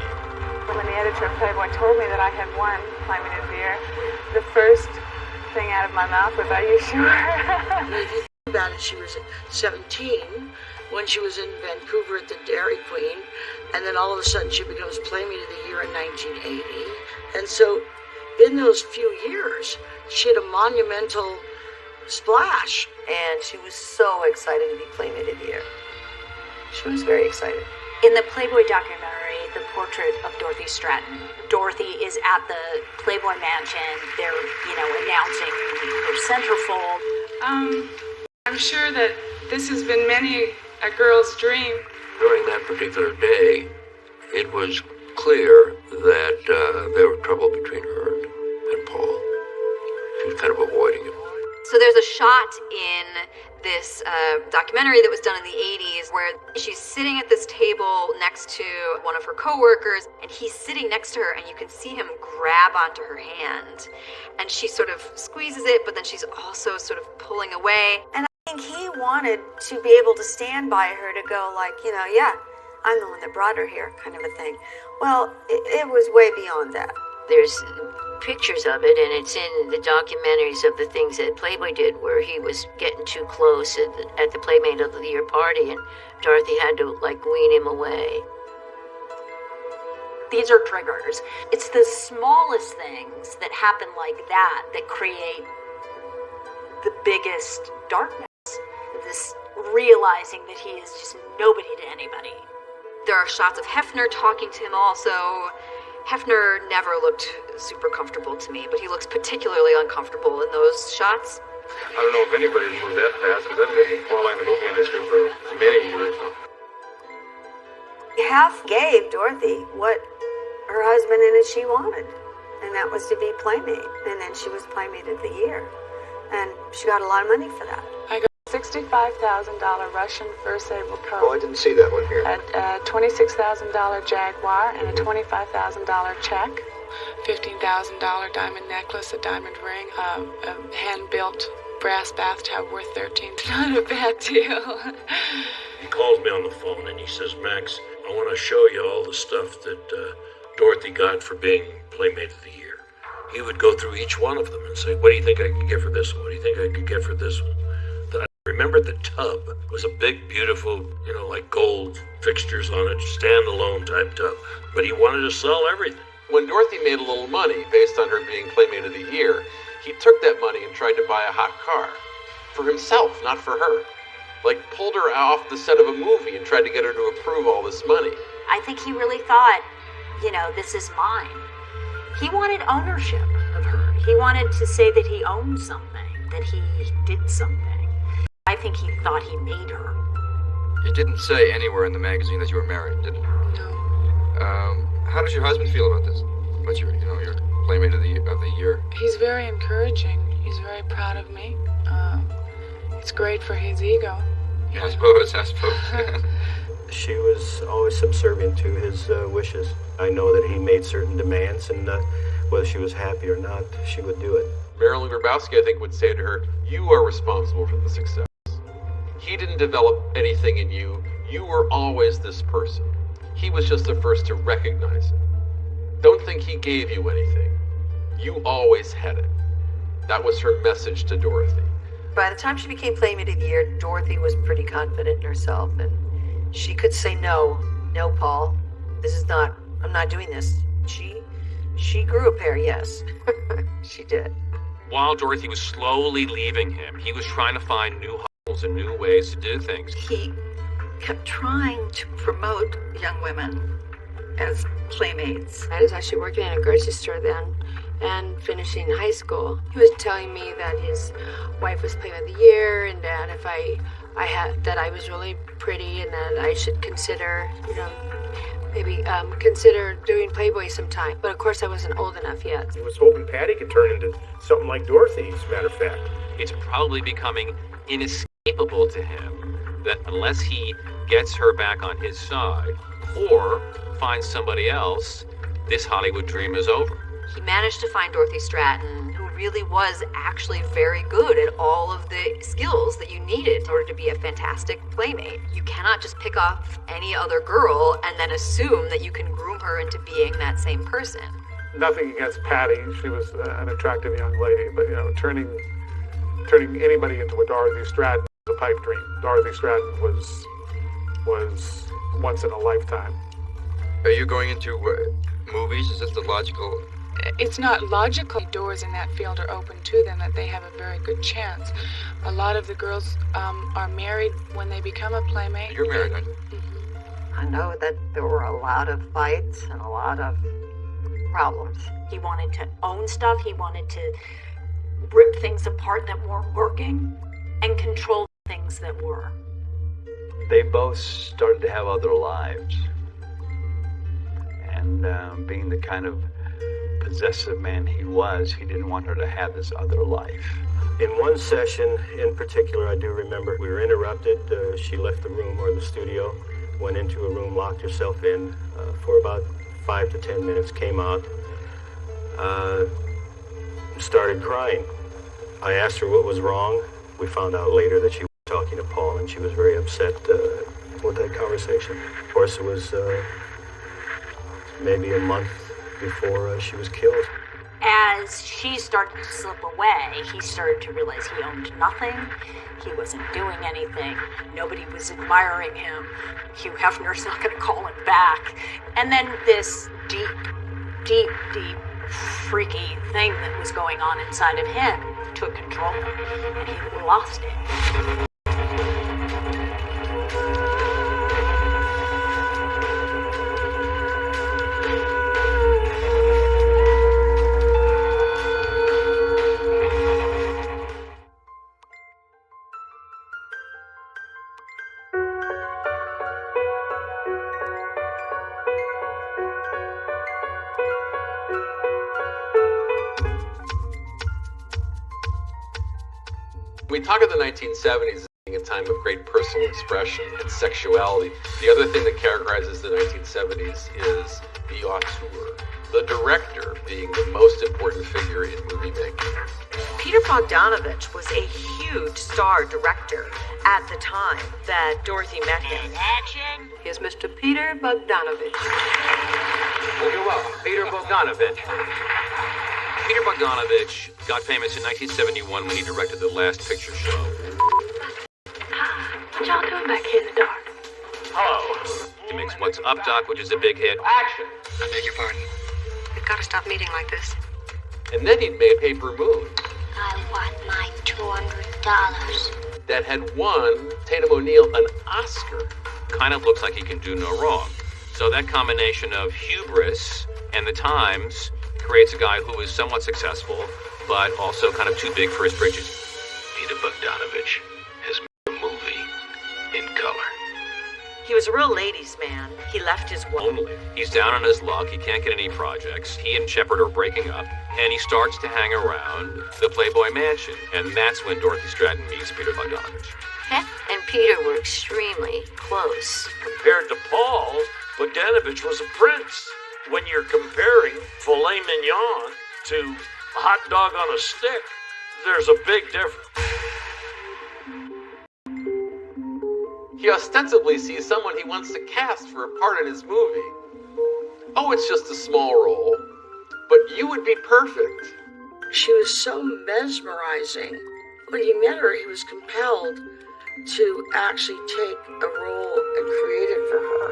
S9: When the editor of Playboy told me that I had won Playmate of the Year, the first thing out of my mouth was, "Are you sure?"
S10: If you think about it, she was 17 when she was in Vancouver at the Dairy Queen, and then all of a sudden she becomes Playmate of the Year in 1980. And so in those few years, she had a monumental splash.
S1: And she was so excited to be Playmate of the Year. She was very excited.
S13: In the Playboy documentary, The Portrait of Dorothy Stratten, Dorothy is at the Playboy mansion. They're, announcing her centerfold.
S9: I'm sure that this has been many a girl's dream.
S3: During that particular day, it was clear that there was trouble between her and Paul. She was kind of avoiding him.
S1: So there's a shot in this documentary that was done in the 80s where she's sitting at this table next to one of her coworkers, and he's sitting next to her, and you can see him grab onto her hand. And she sort of squeezes it, but then she's also sort of pulling away.
S8: And I think he wanted to be able to stand by her to go like, yeah, I'm the one that brought her here, kind of a thing. Well, it was way beyond that.
S17: There's pictures of it, and it's in the documentaries of the things that Playboy did, where he was getting too close at the Playmate of the Year party, and Dorothy had to, wean him away.
S13: These are triggers. It's the smallest things that happen like that that create the biggest darkness. This realizing that he is just nobody to anybody.
S1: There are shots of Hefner talking to him also. Hefner never looked super comfortable to me, but he looks particularly uncomfortable in those shots.
S12: I don't know if anybody's moved that fast, because I've been following the movie industry for many years.
S8: Hef gave Dorothy what her husband and she wanted, and that was to be Playmate. And then she was Playmate of the Year, and she got a lot of money for that.
S9: I got a $65,000 Russian Versailles coat.
S12: Oh, I didn't see that one here.
S9: A $26,000 Jaguar and a $25,000 check. $15,000 diamond necklace, a diamond ring, a hand-built brass bathtub worth $13. Not a bad deal.
S14: He calls me on the phone and he says, "Max, I want to show you all the stuff that Dorothy got for being Playmate of the Year." He would go through each one of them and say, "What do you think I could get for this one? What do you think I could get for this one?" Then I remembered the tub was a big, beautiful, gold fixtures on it, standalone type tub. But he wanted to sell everything.
S5: When Dorothy made a little money based on her being Playmate of the Year, he took that money and tried to buy a hot car. For himself, not for her. Pulled her off the set of a movie and tried to get her to approve all this money.
S13: I think he really thought, this is mine. He wanted ownership of her. He wanted to say that he owned something, that he did something. I think he thought he made her.
S16: It didn't say anywhere in the magazine that you were married, did it?
S9: No.
S16: How does your husband feel about this? About your Playmate of the Year?
S9: He's very encouraging. He's very proud of me. It's great for his ego.
S16: Yeah, I suppose.
S18: She was always subservient to his wishes. I know that he made certain demands, and whether she was happy or not, she would do it.
S5: Marilyn Grabowski, I think, would say to her, "You are responsible for the success. He didn't develop anything in you. You were always this person. He was just the first to recognize it. Don't think he gave you anything. You always had it. That was her message to Dorothy.
S1: By the time she became Playmate of the Year, Dorothy was pretty confident in herself, and she could say no, Paul, I'm not doing this. She grew a pair, yes. She did.
S2: While Dorothy was slowly leaving him, he was trying to find new hustles and new ways to do things.
S8: He kept trying to promote young women as playmates.
S21: I was actually working in a grocery store then and finishing high school. He was telling me that his wife was Playmate of the Year, and that if I was really pretty, and that I should consider, maybe consider doing Playboy sometime. But of course I wasn't old enough yet.
S19: He was hoping Patty could turn into something like Dorothy, as a matter of fact.
S2: It's probably becoming inescapable to him that unless he gets her back on his side or finds somebody else, this Hollywood dream is over.
S1: He managed to find Dorothy Stratten, who really was actually very good at all of the skills that you needed in order to be a fantastic playmate. You cannot just pick off any other girl and then assume that you can groom her into being that same person.
S11: Nothing against Patty. She was an attractive young lady, but turning anybody into a Dorothy Stratten was a pipe dream. Dorothy Stratten was once in a lifetime.
S16: Are you going into movies? Is this the logical?
S9: It's not logical. Doors in that field are open to them, that they have a very good chance. A lot of the girls are married when they become a playmate.
S16: You're married, aren't you?
S8: I know that there were a lot of fights and a lot of problems.
S13: He wanted to own stuff. He wanted to rip things apart that weren't working and control things that were.
S4: They both started to have other lives. And being the kind of possessive man he was, he didn't want her to have this other life.
S18: In one session in particular, I do remember we were interrupted. She left the room or the studio, went into a room, locked herself in for about 5 to 10 minutes, came out, started crying. I asked her what was wrong. We found out later that she was talking to Paul, and she was very upset with that conversation. Of course, it was maybe a month before she was killed.
S13: As she started to slip away, he started to realize he owned nothing. He wasn't doing anything. Nobody was admiring him. Hugh Hefner's not going to call him back. And then this deep, freaky thing that was going on inside of him took control, and he lost it.
S5: We talk of the 1970s as being a time of great personal expression and sexuality. The other thing that characterizes the 1970s is the auteur, the director being the most important figure in movie making.
S7: Peter Bogdanovich was a huge star director at the time that Dorothy met him.
S2: Action!
S8: Here's Mr. Peter Bogdanovich.
S2: Well, you're welcome. Peter Bogdanovich. Peter Bogdanovich got famous in 1971 when he directed The Last Picture Show.
S21: What y'all doing back here in the dark?
S2: Hello. He makes What's Up, Doc, which is a big hit. Action!
S20: I beg your pardon. We've got to stop meeting like this.
S5: And then he'd made Paper Moon.
S20: I want my $200.
S5: That had won Tatum O'Neal an Oscar.
S2: Kind of looks like he can do no wrong. So that combination of hubris and the times creates a guy who is somewhat successful, but also kind of too big for his britches.
S14: Peter Bogdanovich has made a movie in color.
S7: He was a real ladies' man. He left his wife.
S2: He's down on his luck. He can't get any projects. He and Shepard are breaking up, and he starts to hang around the Playboy Mansion, and that's when Dorothy Stratten meets Peter Bogdanovich.
S17: Hef and Peter were extremely close.
S14: Compared to Paul, Bogdanovich was a prince. When you're comparing filet mignon to hot dog on a stick, there's a big difference.
S5: He ostensibly sees someone he wants to cast for a part in his movie. Oh, it's just a small role, but you would be perfect.
S10: She was so mesmerizing. When he met her, he was compelled to actually take a role and create it for her.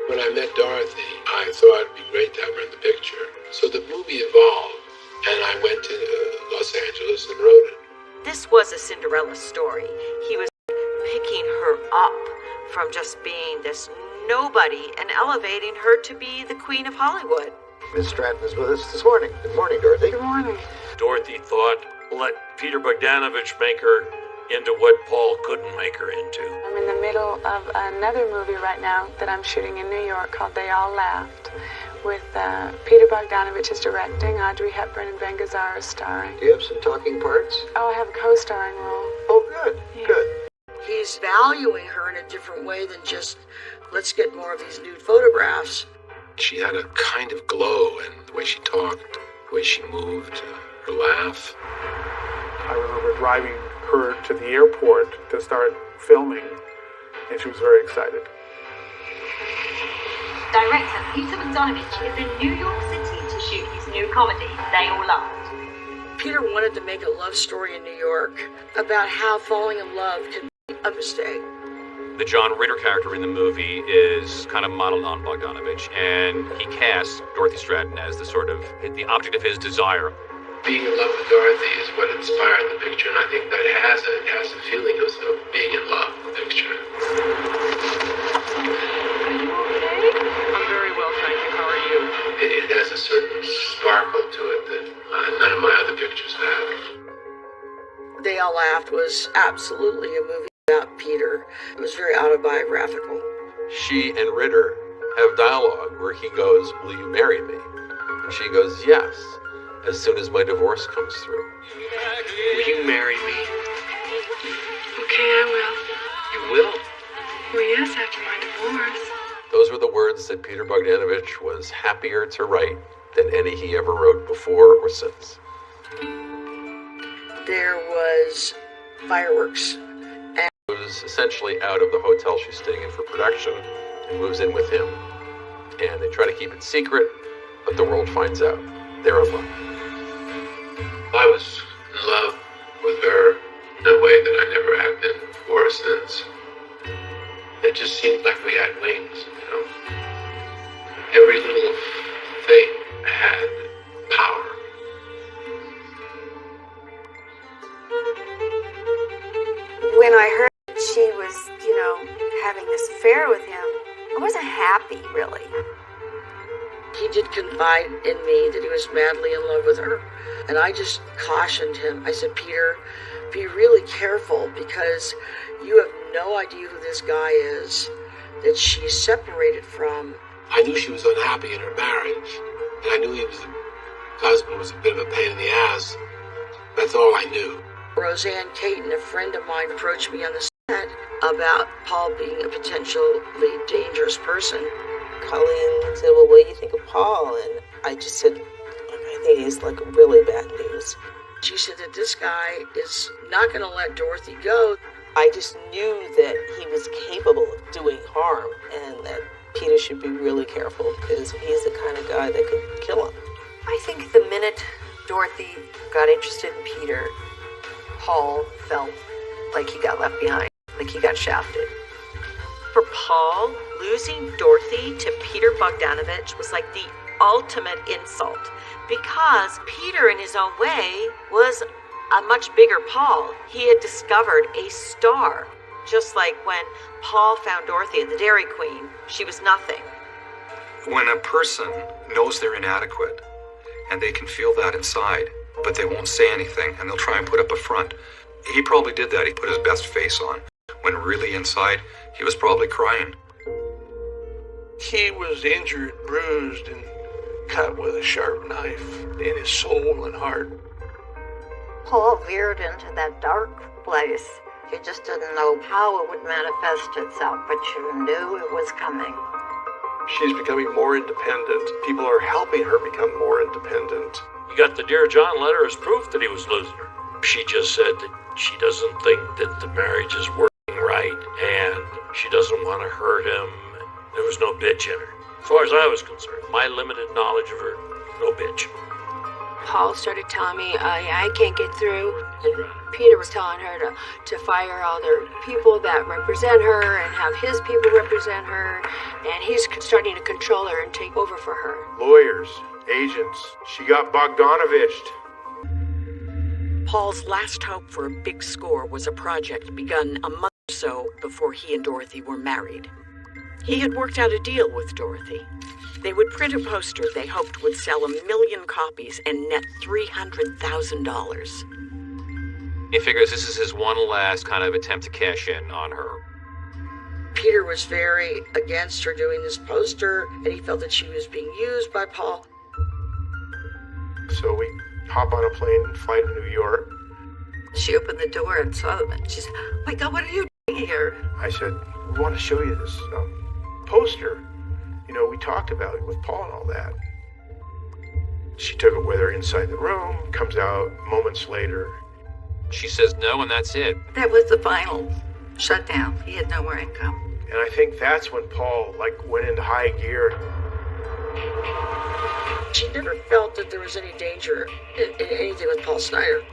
S15: When I met Dorothy, I thought it'd be great to have her in the picture. So the movie evolved, and I went to Los Angeles and wrote it.
S7: This was a Cinderella story. He was picking her up from just being this nobody and elevating her to be the queen of Hollywood.
S22: Miss Stratten is with us this morning. Good morning, Dorothy.
S9: Good morning.
S14: Dorothy thought, let Peter Bogdanovich make her into what Paul couldn't make her into.
S9: I'm in the middle of another movie right now that I'm shooting in New York called They All Laughed, with Peter Bogdanovich is directing, Audrey Hepburn and Ben Gazzara is starring.
S22: Do you have some talking parts?
S9: Oh, I have a co-starring role.
S22: Oh, good, good.
S10: He's valuing her in a different way than just, let's get more of these nude photographs.
S15: She had a kind of glow, and the way she talked, the way she moved, her laugh.
S11: I remember driving her to the airport to start filming, and she was very excited.
S23: Director Peter Bogdanovich is in New York City to shoot his new comedy, They All Laughed.
S10: Peter wanted to make a love story in New York about how falling in love can be a mistake.
S2: The John Ritter character in the movie is kind of modeled on Bogdanovich, and he casts Dorothy Stratten as the object of his desire.
S15: Being in love with Dorothy is what inspired the picture, and I think that it has a feeling of being in love with the picture.
S23: Are you okay?
S15: I'm very well, thank you. How are you? It has a certain sparkle to it that none of my other pictures have.
S10: They All Laughed was absolutely a movie about Peter. It was very autobiographical.
S5: She and Ritter have dialogue where he goes, "Will you marry me?" And she goes, "Yes, as soon as my divorce comes through."
S15: Will you marry me?
S21: Okay, I will.
S15: You will?
S21: Well, yes, after my divorce.
S5: Those were the words that Peter Bogdanovich was happier to write than any he ever wrote before or since.
S10: There was fireworks.
S5: She was essentially out of the hotel she's staying in for production and moves in with him. And they try to keep it secret, but the world finds out. They're in love.
S15: I was in love with her in a way that I never have been before or since. It just seemed like we had wings, you know. Every little thing had power.
S24: When I heard that she was, having this affair with him, I wasn't happy, really.
S10: He did confide in me that he was madly in love with her. And I just cautioned him. I said, Peter, be really careful because you have no idea who this guy is that she's separated from.
S15: I knew she was unhappy in her marriage, and I knew her husband was a bit of a pain in the ass. That's all I knew.
S10: Roseanne Caton, a friend of mine, approached me on the set about Paul being a potentially dangerous person.
S25: Colleen said, well, what do you think of Paul? And I just said, I think he's like really bad news.
S10: She said that this guy is not going to let Dorothy go.
S25: I just knew that he was capable of doing harm and that Peter should be really careful because he's the kind of guy that could kill him.
S1: I think the minute Dorothy got interested in Peter, Paul felt like he got left behind, like he got shafted.
S7: For Paul, losing Dorothy to Peter Bogdanovich was like the ultimate insult because Peter, in his own way, was a much bigger Paul. He had discovered a star. Just like when Paul found Dorothy at the Dairy Queen, she was nothing.
S12: When a person knows they're inadequate, and they can feel that inside, but they won't say anything, and they'll try and put up a front. He probably did that. He put his best face on, when really inside, he was probably crying.
S6: He was injured, bruised, and cut with a sharp knife in his soul and heart.
S26: Paul veered into that dark place. You just didn't know how it would manifest itself, but you knew it was coming.
S27: She's becoming more independent. People are helping her become more independent.
S14: You got the Dear John letter as proof that he was losing her. She just said that she doesn't think that the marriage is working right, and want to hurt him. There was no bitch in her. As far as I was concerned, my limited knowledge of her, no bitch.
S21: Paul started telling me, I can't get through. And Peter was telling her to fire all their people that represent her and have his people represent her. And he's starting to control her and take over for her.
S3: Lawyers, agents, she got Bogdanoviched.
S10: Paul's last hope for a big score was a project begun a month or so before he and Dorothy were married. He had worked out a deal with Dorothy. They would print a poster they hoped would sell 1 million copies and net $300,000.
S2: He figures this is his one last kind of attempt to cash in on her.
S10: Peter was very against her doing this poster, and he felt that she was being used by Paul.
S3: So we hop on a plane and fly to New York.
S24: She opened the door and saw them, and she said, "Oh my God, what are you doing here?"
S3: I said, we want to show you this poster. You know, we talked about it with Paul and all that. She took it with her inside the room, comes out moments later.
S2: She says no, and that's it.
S24: That was the final shutdown. He had no more income.
S3: And I think that's when Paul, went into high gear.
S10: She never felt that there was any danger in anything with Paul Snyder.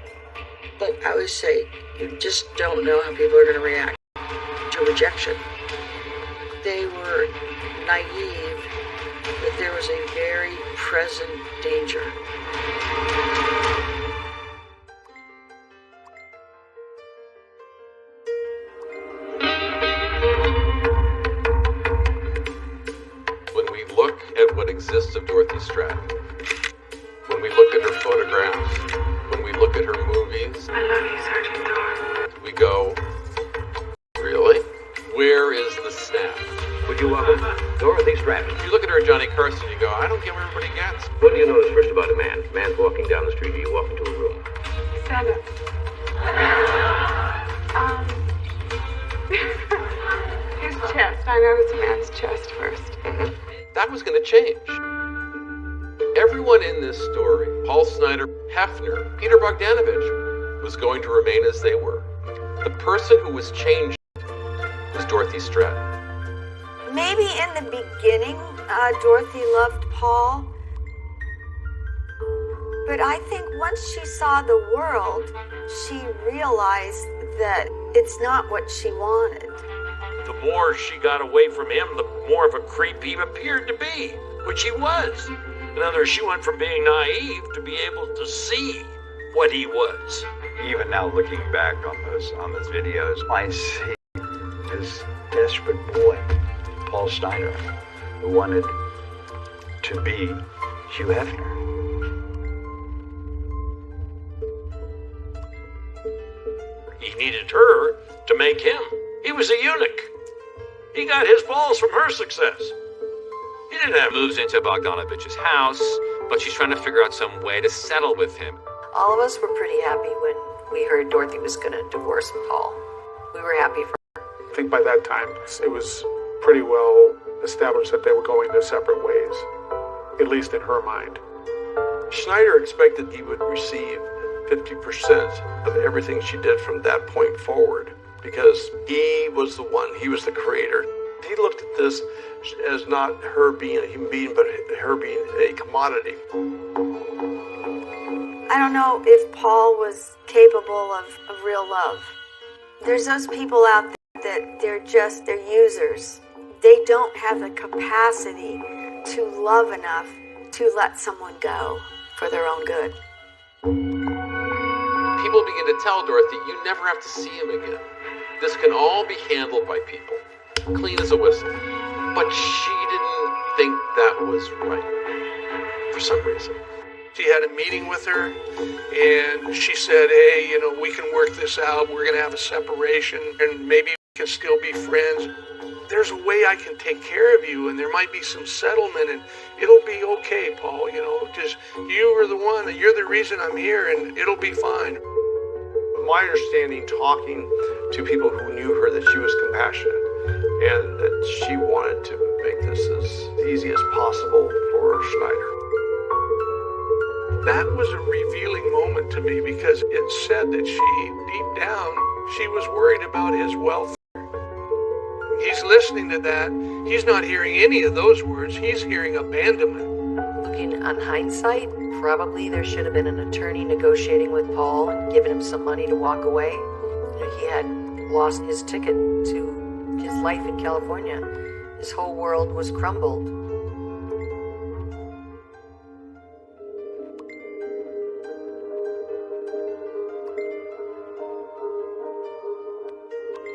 S10: But I always say, you just don't know how people are going to react to rejection. They were naive that there was a very present danger.
S5: When we look at what exists of Dorothy Stratten, when we look at her photographs, when we look at her movies,
S9: I love you, Sergeant Thorne.
S5: we go, really? Where is the snap?
S4: Would you welcome Dorothy Stratten?
S5: You look at her, Johnny Carson, you go, I don't get what everybody gets.
S4: What do you notice first about a man? Man's walking down the street, or you walk into a room?
S9: Stand up. His chest. I noticed a man's chest first.
S5: That was going to change. Everyone in this story, Paul Snyder, Hefner, Peter Bogdanovich, was going to remain as they were. The person who was changed was Dorothy Stratten.
S24: Maybe in the beginning, Dorothy loved Paul. But I think once she saw the world, she realized that it's not what she wanted.
S14: The more she got away from him, the more of a creep he appeared to be, which he was. In other words, she went from being naive to be able to see what he was.
S12: Even now, looking back on those videos, I see this desperate boy, Paul Snyder, who wanted to be Hugh Hefner.
S14: He needed her to make him. He was a eunuch. He got his balls from her success. He didn't have
S2: Moves into Bogdanovich's house, but she's trying to figure out some way to settle with him.
S24: All of us were pretty happy when we heard Dorothy was going to divorce Paul. We were happy for her.
S11: I think by that time, it was pretty well established that they were going their separate ways, at least in her mind.
S6: Snyder expected he would receive 50% of everything she did from that point forward because he was the one, he was the creator. He looked at this as not her being a human being, but her being a commodity.
S24: I don't know if Paul was capable of real love. There's those people out there that they're users. They don't have the capacity to love enough to let someone go for their own good.
S5: People begin to tell Dorothy, you never have to see him again. This can all be handled by people. Clean as a whistle. But she didn't think that was right. For some reason.
S6: She had a meeting with her, and she said, hey, we can work this out. We're going to have a separation, and maybe we can still be friends. There's a way I can take care of you, and there might be some settlement, and it'll be okay, Paul. Just you are the one, you're the reason I'm here, and it'll be fine.
S27: My understanding, talking to people who knew her, that she was compassionate and that she wanted to make this as easy as possible for Snyder.
S6: That was a revealing moment to me because it said that deep down, she was worried about his welfare. he's listening to that. He's not hearing any of those words. He's hearing abandonment.
S1: Looking on hindsight, probably there should have been an attorney negotiating with Paul and giving him some money to walk away. He had lost his ticket to his life in California. His whole world was crumbled.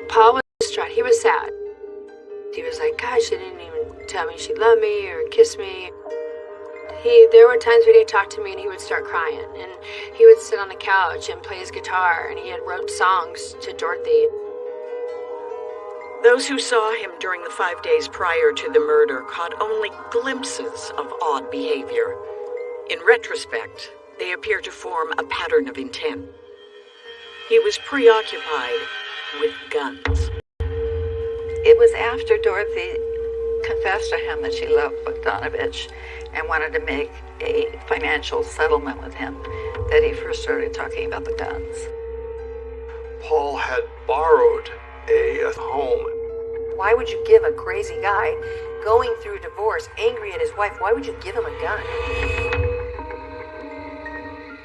S1: Paul was distraught. He was sad. He was like, gosh, she didn't even tell me she loved me or kiss me. There were times when he'd talk to me and he would start crying. And he would sit on the couch and play his guitar, and he had wrote songs to Dorothy.
S7: Those who saw him during the 5 days prior to the murder caught only glimpses of odd behavior. In retrospect, they appear to form a pattern of intent. He was preoccupied with guns.
S26: It was after Dorothy confessed to him that she loved Bogdanovich and wanted to make a financial settlement with him that he first started talking about the guns.
S27: Paul had borrowed a home.
S1: Why would you give a crazy guy going through a divorce, angry at his wife, why would you give him a gun?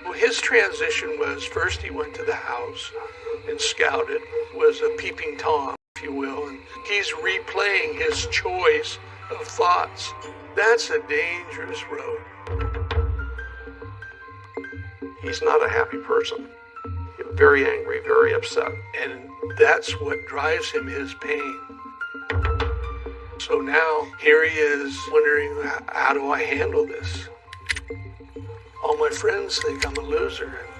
S6: Well, his transition was first he went to the house and scouted, was a peeping Tom, if you will, and he's replaying his choice of thoughts. That's a dangerous road.
S27: He's not a happy person. Very angry, very upset.
S6: And that's what drives him, his pain. So now, here he is wondering, how do I handle this? All my friends think I'm a loser. And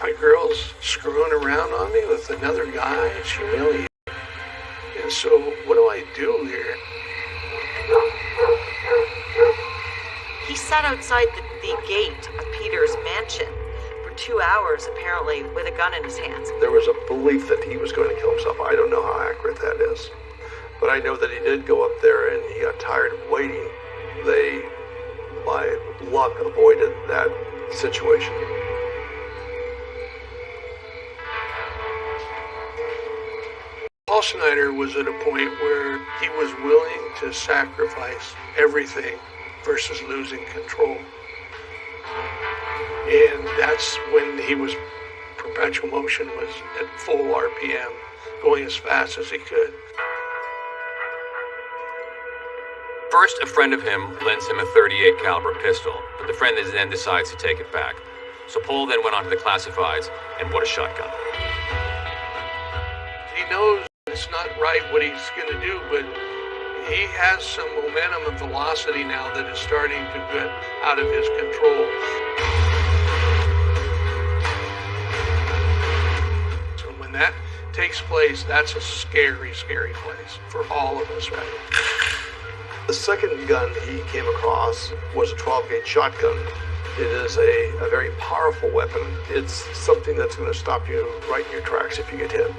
S6: my girl's screwing around on me with another guy. It's humiliating. And so, what do I do here?
S7: He sat outside the gate of Peter's mansion for 2 hours, apparently, with a gun in his hands.
S27: There was a belief that he was going to kill himself. I don't know how accurate that is. But I know that he did go up there and he got tired of waiting. They, by luck, avoided that situation.
S6: Paul Snyder was at a point where he was willing to sacrifice everything versus losing control. And that's when he was, perpetual motion was at full RPM, going as fast as he could.
S2: First, a friend of him lends him a .38 caliber pistol, but the friend then decides to take it back. So Paul then went on to the classifieds and bought a shotgun.
S6: He knows it's not right what he's going to do, but he has some momentum and velocity now that is starting to get out of his control. So when that takes place, that's a scary, scary place for all of us, right?
S27: The second gun he came across was a 12-gauge shotgun. It is a very powerful weapon. It's something that's going to stop you right in your tracks if you get hit.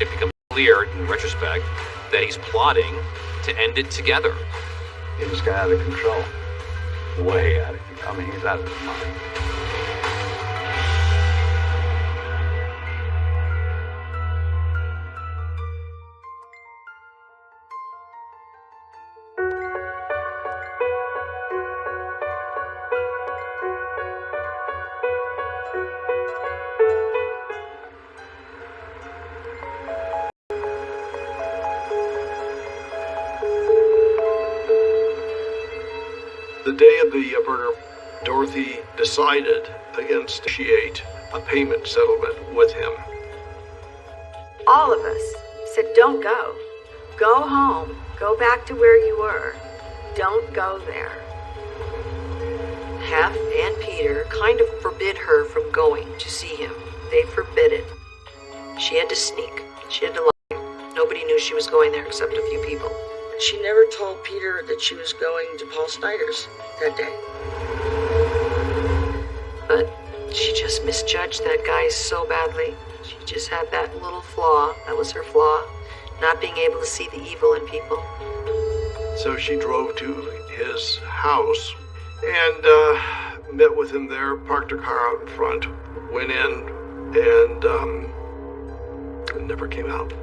S2: It becomes clear, in retrospect, that he's plotting to end it together.
S8: He just got out of control. Way out of control. I mean, he's out of his mind.
S27: The day of the murder, Dorothy decided against negotiate a payment settlement with him.
S24: All of us said, don't go. Go home. Go back to where you were. Don't go there.
S1: Hef and Peter kind of forbid her from going to see him. They forbid it. She had to sneak. She had to lie. Nobody knew she was going there except a few people.
S10: She never told Peter that she was going to Paul Snyder's that day.
S1: But she just misjudged that guy so badly. She just had that little flaw. That was her flaw. Not being able to see the evil in people.
S27: So she drove to his house and met with him there, parked her car out in front, went in, and never came out.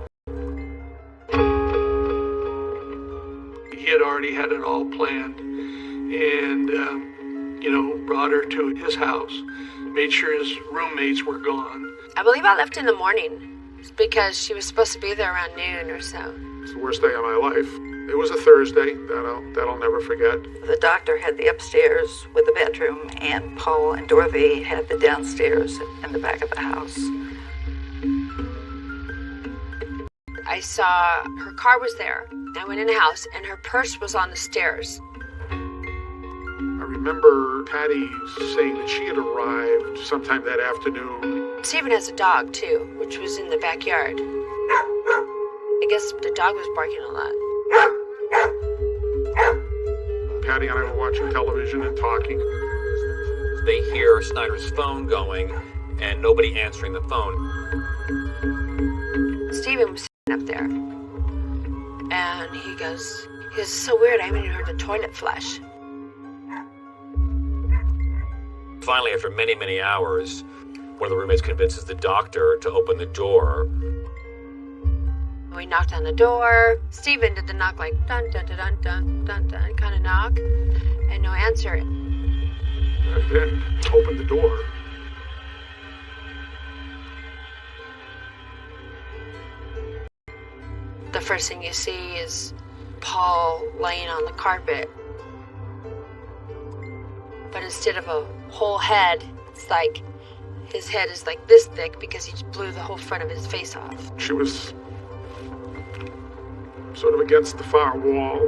S6: He had already had it all planned and, brought her to his house, made sure his roommates were gone.
S21: I believe I left in the morning because she was supposed to be there around noon or so.
S11: It's the worst day of my life. It was a Thursday that I'll never forget.
S26: The doctor had the upstairs with the bedroom, and Paul and Dorothy had the downstairs in the back of the house.
S21: I saw her car was there. I went in the house, and her purse was on the stairs.
S11: I remember Patty saying that she had arrived sometime that afternoon.
S21: Stephen has a dog, too, which was in the backyard. I guess the dog was barking a lot.
S11: Patty and I were watching television and talking.
S2: They hear Snyder's phone going and nobody answering the phone.
S21: Stephen was sitting up there. And he goes, "It's so weird, I haven't even heard the toilet flush."
S2: Finally, after many, many hours, one of the roommates convinces the doctor to open the door.
S21: We knocked on the door. Stephen did the knock like dun dun dun dun dun dun dun kind of knock, and no answer.
S11: And then opened the door.
S21: The first thing you see is Paul laying on the carpet. But instead of a whole head, it's like his head is like this thick because he blew the whole front of his face off.
S11: She was sort of against the far wall.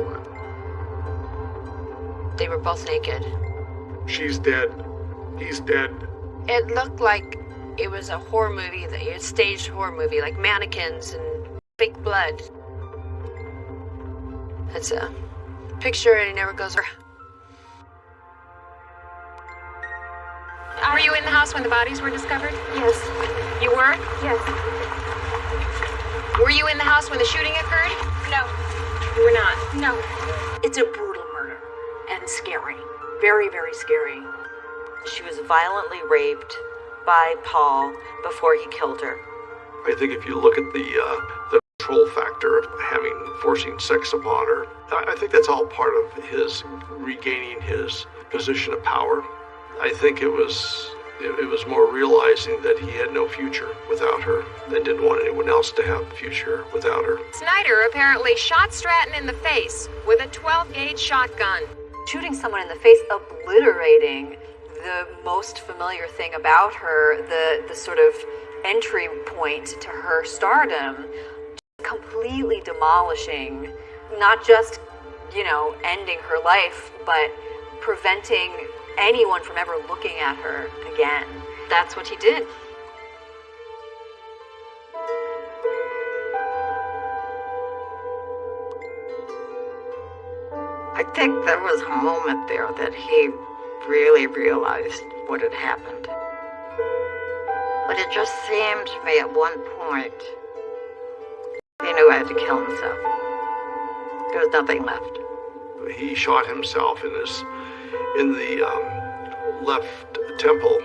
S21: They were both naked.
S11: She's dead. He's dead.
S21: It looked like it was a horror movie, a staged horror movie, like mannequins and fake blood. It's a picture and it never goes over.
S13: Were you in the house when the bodies were discovered?
S24: Yes.
S13: You were?
S24: Yes.
S13: Were you in the house when the shooting occurred?
S23: No.
S13: You were not?
S23: No. It's a brutal murder and scary. Very, very scary.
S7: She was violently raped by Paul before he killed her.
S27: I think if you look at the control factor of forcing sex upon her, I think that's all part of his regaining his position of power. I think it was more realizing that he had no future without her and didn't want anyone else to have a future without her.
S13: Snyder apparently shot Stratten in the face with a 12-gauge shotgun.
S1: Shooting someone in the face, obliterating the most familiar thing about her, the sort of entry point to her stardom, completely demolishing, not just, ending her life, but preventing anyone from ever looking at her again. That's what he did.
S26: I think there was a moment there that he really realized what had happened. But it just seemed to me at one point he knew he had to kill himself. There was nothing left.
S27: He shot himself in the left temple,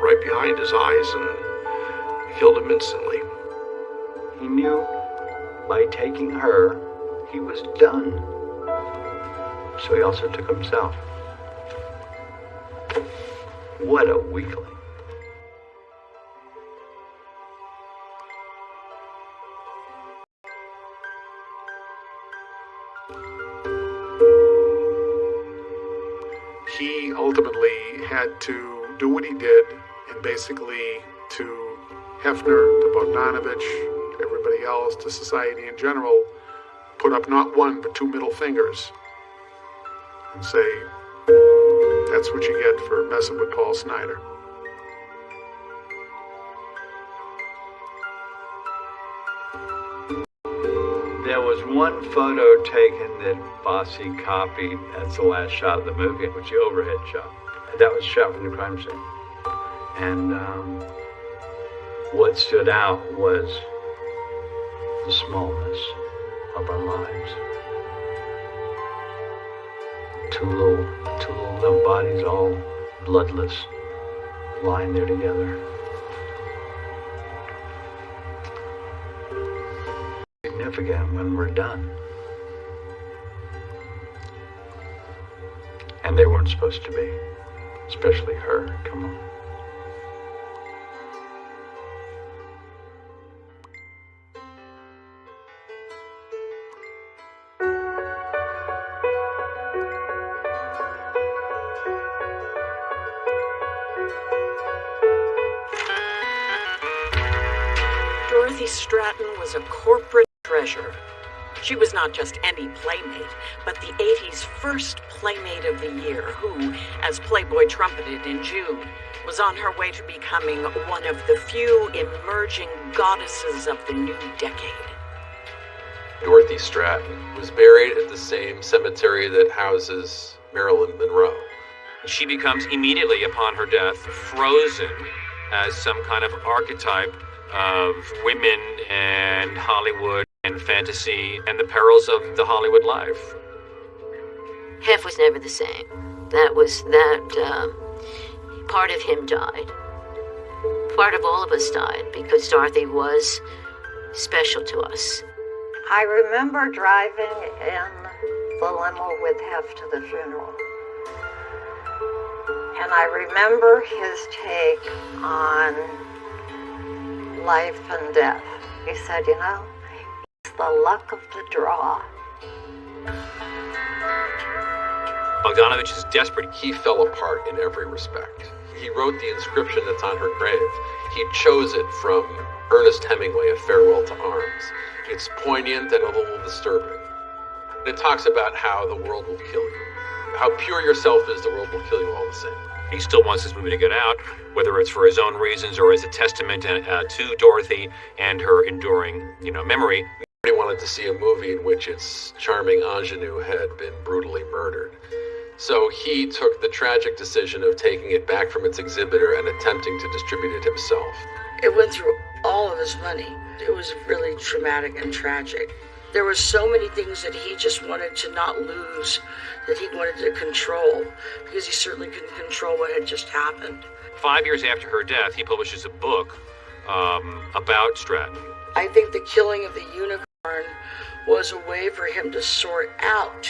S27: right behind his eyes, and killed him instantly.
S8: He knew by taking her, he was done. So he also took himself. What a weakling.
S11: He ultimately had to do what he did, and basically to Hefner, to Bogdanovich, to everybody else, to society in general, put up not one but two middle fingers and say, that's what you get for messing with Paul Snyder.
S8: There was one photo taken that Fosse copied. That's the last shot of the movie, which the overhead shot. That was shot from the crime scene. And what stood out was the smallness of our lives. Two little limp bodies, all bloodless, lying there together. Significant when we're done. And they weren't supposed to be. Especially her. Come on.
S7: Dorothy Stratten was a corporate treasure. She was not just any Playmate, but the 80s first Playmate of the Year, who, as Playboy trumpeted in June, was on her way to becoming one of the few emerging goddesses of the new decade.
S5: Dorothy Stratten was buried at the same cemetery that houses Marilyn Monroe.
S2: She becomes immediately upon her death frozen as some kind of archetype of women and Hollywood and fantasy and the perils of the Hollywood life.
S15: Hef was never the same. Part of him died. Part of all of us died because Dorothy was special to us.
S24: I remember driving in the limo with Hef to the funeral. And I remember his take on life and death. He said, it's the luck of the draw.
S2: Bogdanovich is desperate.
S5: He fell apart in every respect. He wrote the inscription that's on her grave. He chose it from Ernest Hemingway, A Farewell to Arms. It's poignant and a little disturbing. It talks about how the world will kill you. How pure yourself is, the world will kill you all the same.
S2: He still wants this movie to get out, whether it's for his own reasons or as a testament to Dorothy and her enduring, memory.
S5: Nobody wanted to see a movie in which its charming ingenue had been brutally murdered. So he took the tragic decision of taking it back from its exhibitor and attempting to distribute it himself.
S10: It went through all of his money. It was really traumatic and tragic. There were so many things that he just wanted to not lose, that he wanted to control, because he certainly couldn't control what had just happened.
S2: 5 years after her death, he publishes a book about Stratton.
S10: I think the killing of the unicorn was a way for him to sort out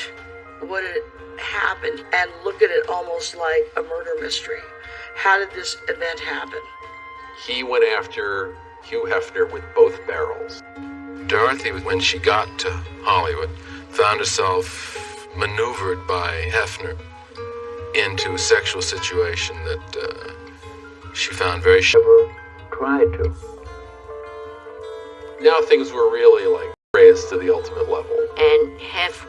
S10: what had happened and look at it almost like a murder mystery. How did this event happen?
S5: He went after Hugh Hefner with both barrels.
S16: Dorothy, when she got to Hollywood, found herself maneuvered by Hefner into a sexual situation that she found very
S8: tried to.
S5: Now things were really raised to the ultimate level.
S15: And Hef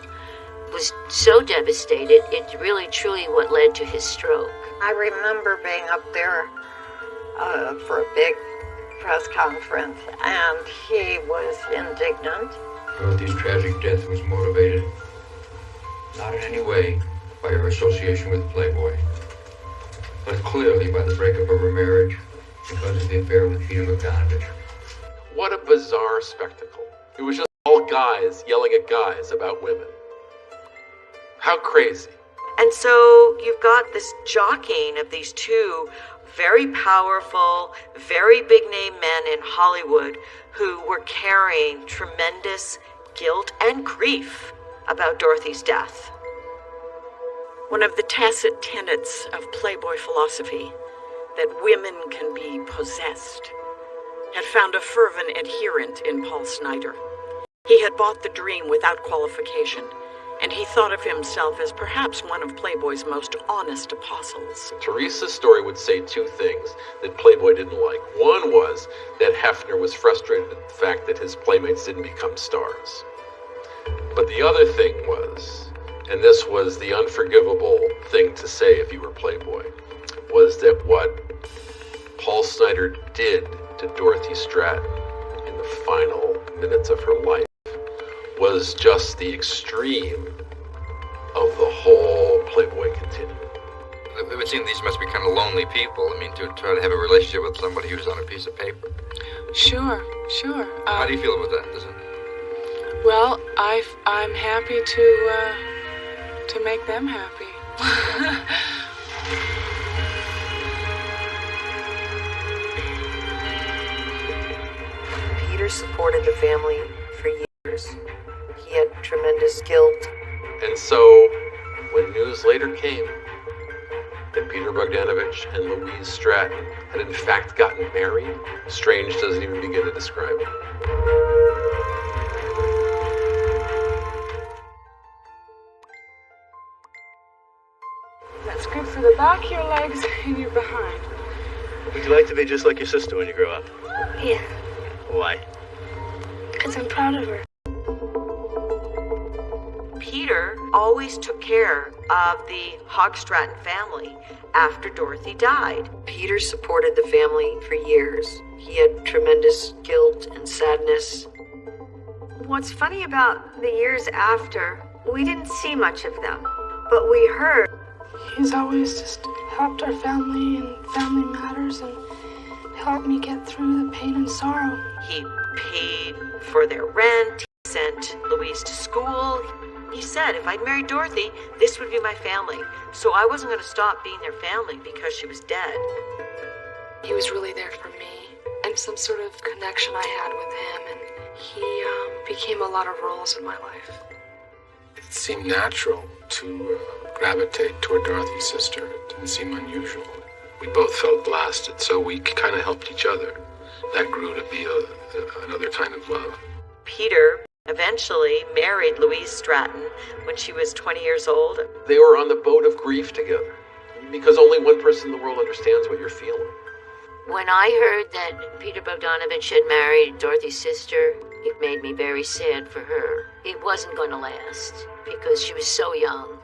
S15: was so devastated, it's really truly what led to his stroke.
S24: I remember being up there for a big press conference, and he was indignant.
S17: Dorothy's tragic death was motivated not in any way by her association with Playboy, but clearly by the breakup of her marriage because of the affair with Peter Bogdanovich.
S5: What a bizarre spectacle. It was just all guys yelling at guys about women. How crazy.
S7: And so you've got this jockeying of these two very powerful, very big name men in Hollywood who were carrying tremendous guilt and grief about Dorothy's death. One of the tacit tenets of Playboy philosophy, that women can be possessed, had found a fervent adherent in Paul Snider. He had bought the dream without qualification, and he thought of himself as perhaps one of Playboy's most honest apostles.
S5: Teresa's story would say two things that Playboy didn't like. One was that Hefner was frustrated at the fact that his playmates didn't become stars. But the other thing was, and this was the unforgivable thing to say if you were Playboy, was that what Paul Snider did to Dorothy Stratten in the final minutes of her life was just the extreme of the whole Playboy continuum.
S17: It would seem these must be kind of lonely people. I mean, to try to have a relationship with somebody who's on a piece of paper.
S9: Sure.
S17: How do you feel about that?
S9: Well, I'm happy to make them happy.
S18: Peter supported the family for years. He had tremendous guilt.
S5: And so, when news news later came that Peter Bogdanovich and Louise Stratten had in fact gotten married, strange doesn't even begin to describe it.
S9: That's good for the back of your legs and your behind.
S3: Would you like to be just like your sister when you grow up?
S21: Yeah,
S3: Why?
S21: because I'm proud of her.
S7: Peter always took care of the Hogstratton family after Dorothy died.
S1: Peter supported the family for years. He had tremendous guilt and sadness.
S24: What's funny about the years after, we didn't see much of them, but we heard.
S9: He's always just helped our family and family matters and helped me get through the pain and sorrow.
S7: He paid for their rent, he sent Louise to school. He said if I'd married Dorothy, this would be my family. So I wasn't going to stop being their family because she was dead.
S9: He was really there for me and some sort of connection I had with him, and he became a lot of roles in my life.
S16: It seemed natural to gravitate toward Dorothy's sister. It didn't seem unusual. We both felt blasted, so we kind of helped each other. That grew to be another kind of love.
S7: Peter eventually married Louise Stratten when she was 20 years old.
S5: They were on the boat of grief together, because only one person in the world understands what you're feeling.
S15: When I heard that Peter Bogdanovich had married Dorothy's sister, it made me very sad for her. It wasn't going to last because she was so young.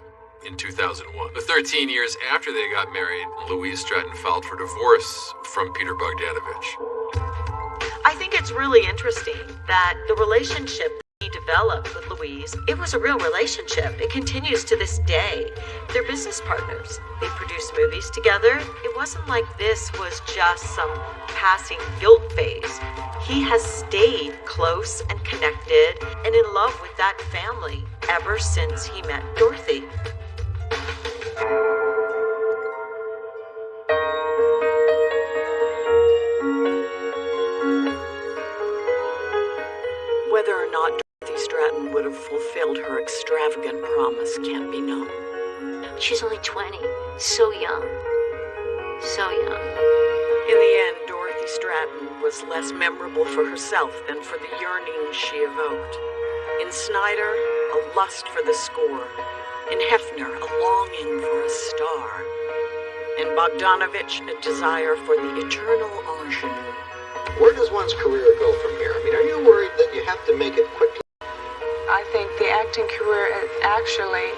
S16: In 2001, 13 years after they got married, Louise Stratten filed for divorce from Peter Bogdanovich.
S7: I think it's really interesting that the relationship he developed with Louise, it was a real relationship. It continues to this day. They're business partners. They produce movies together. It wasn't like this was just some passing guilt phase. He has stayed close and connected and in love with that family ever since he met Dorothy.
S4: Whether or not Dorothy Stratten would have fulfilled her extravagant promise can't be known.
S15: She's only 20. So young. So young.
S4: In the end, Dorothy Stratten was less memorable for herself than for the yearning she evoked. In Snyder, a lust for the score. In Hefner, a longing for a star. In Bogdanovich, a desire for the eternal ingenue.
S12: Where does one's career go from here? I mean, are you worried that you have to make it quickly?
S9: I think the acting career actually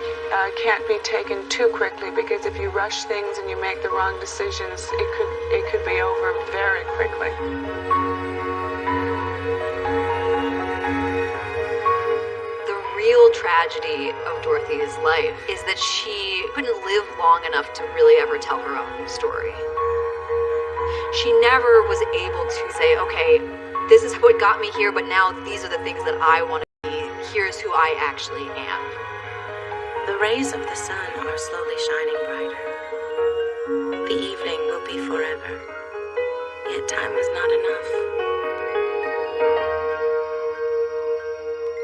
S9: can't be taken too quickly, because if you rush things and you make the wrong decisions, it could be over very quickly.
S1: The real tragedy of Dorothy's life is that she couldn't live long enough to really ever tell her own story. She never was able to say, okay, this is what got me here, but now these are the things that I want to be. Here's who I actually am.
S19: The rays of the sun are slowly shining brighter. The evening will be forever. Yet time is not enough.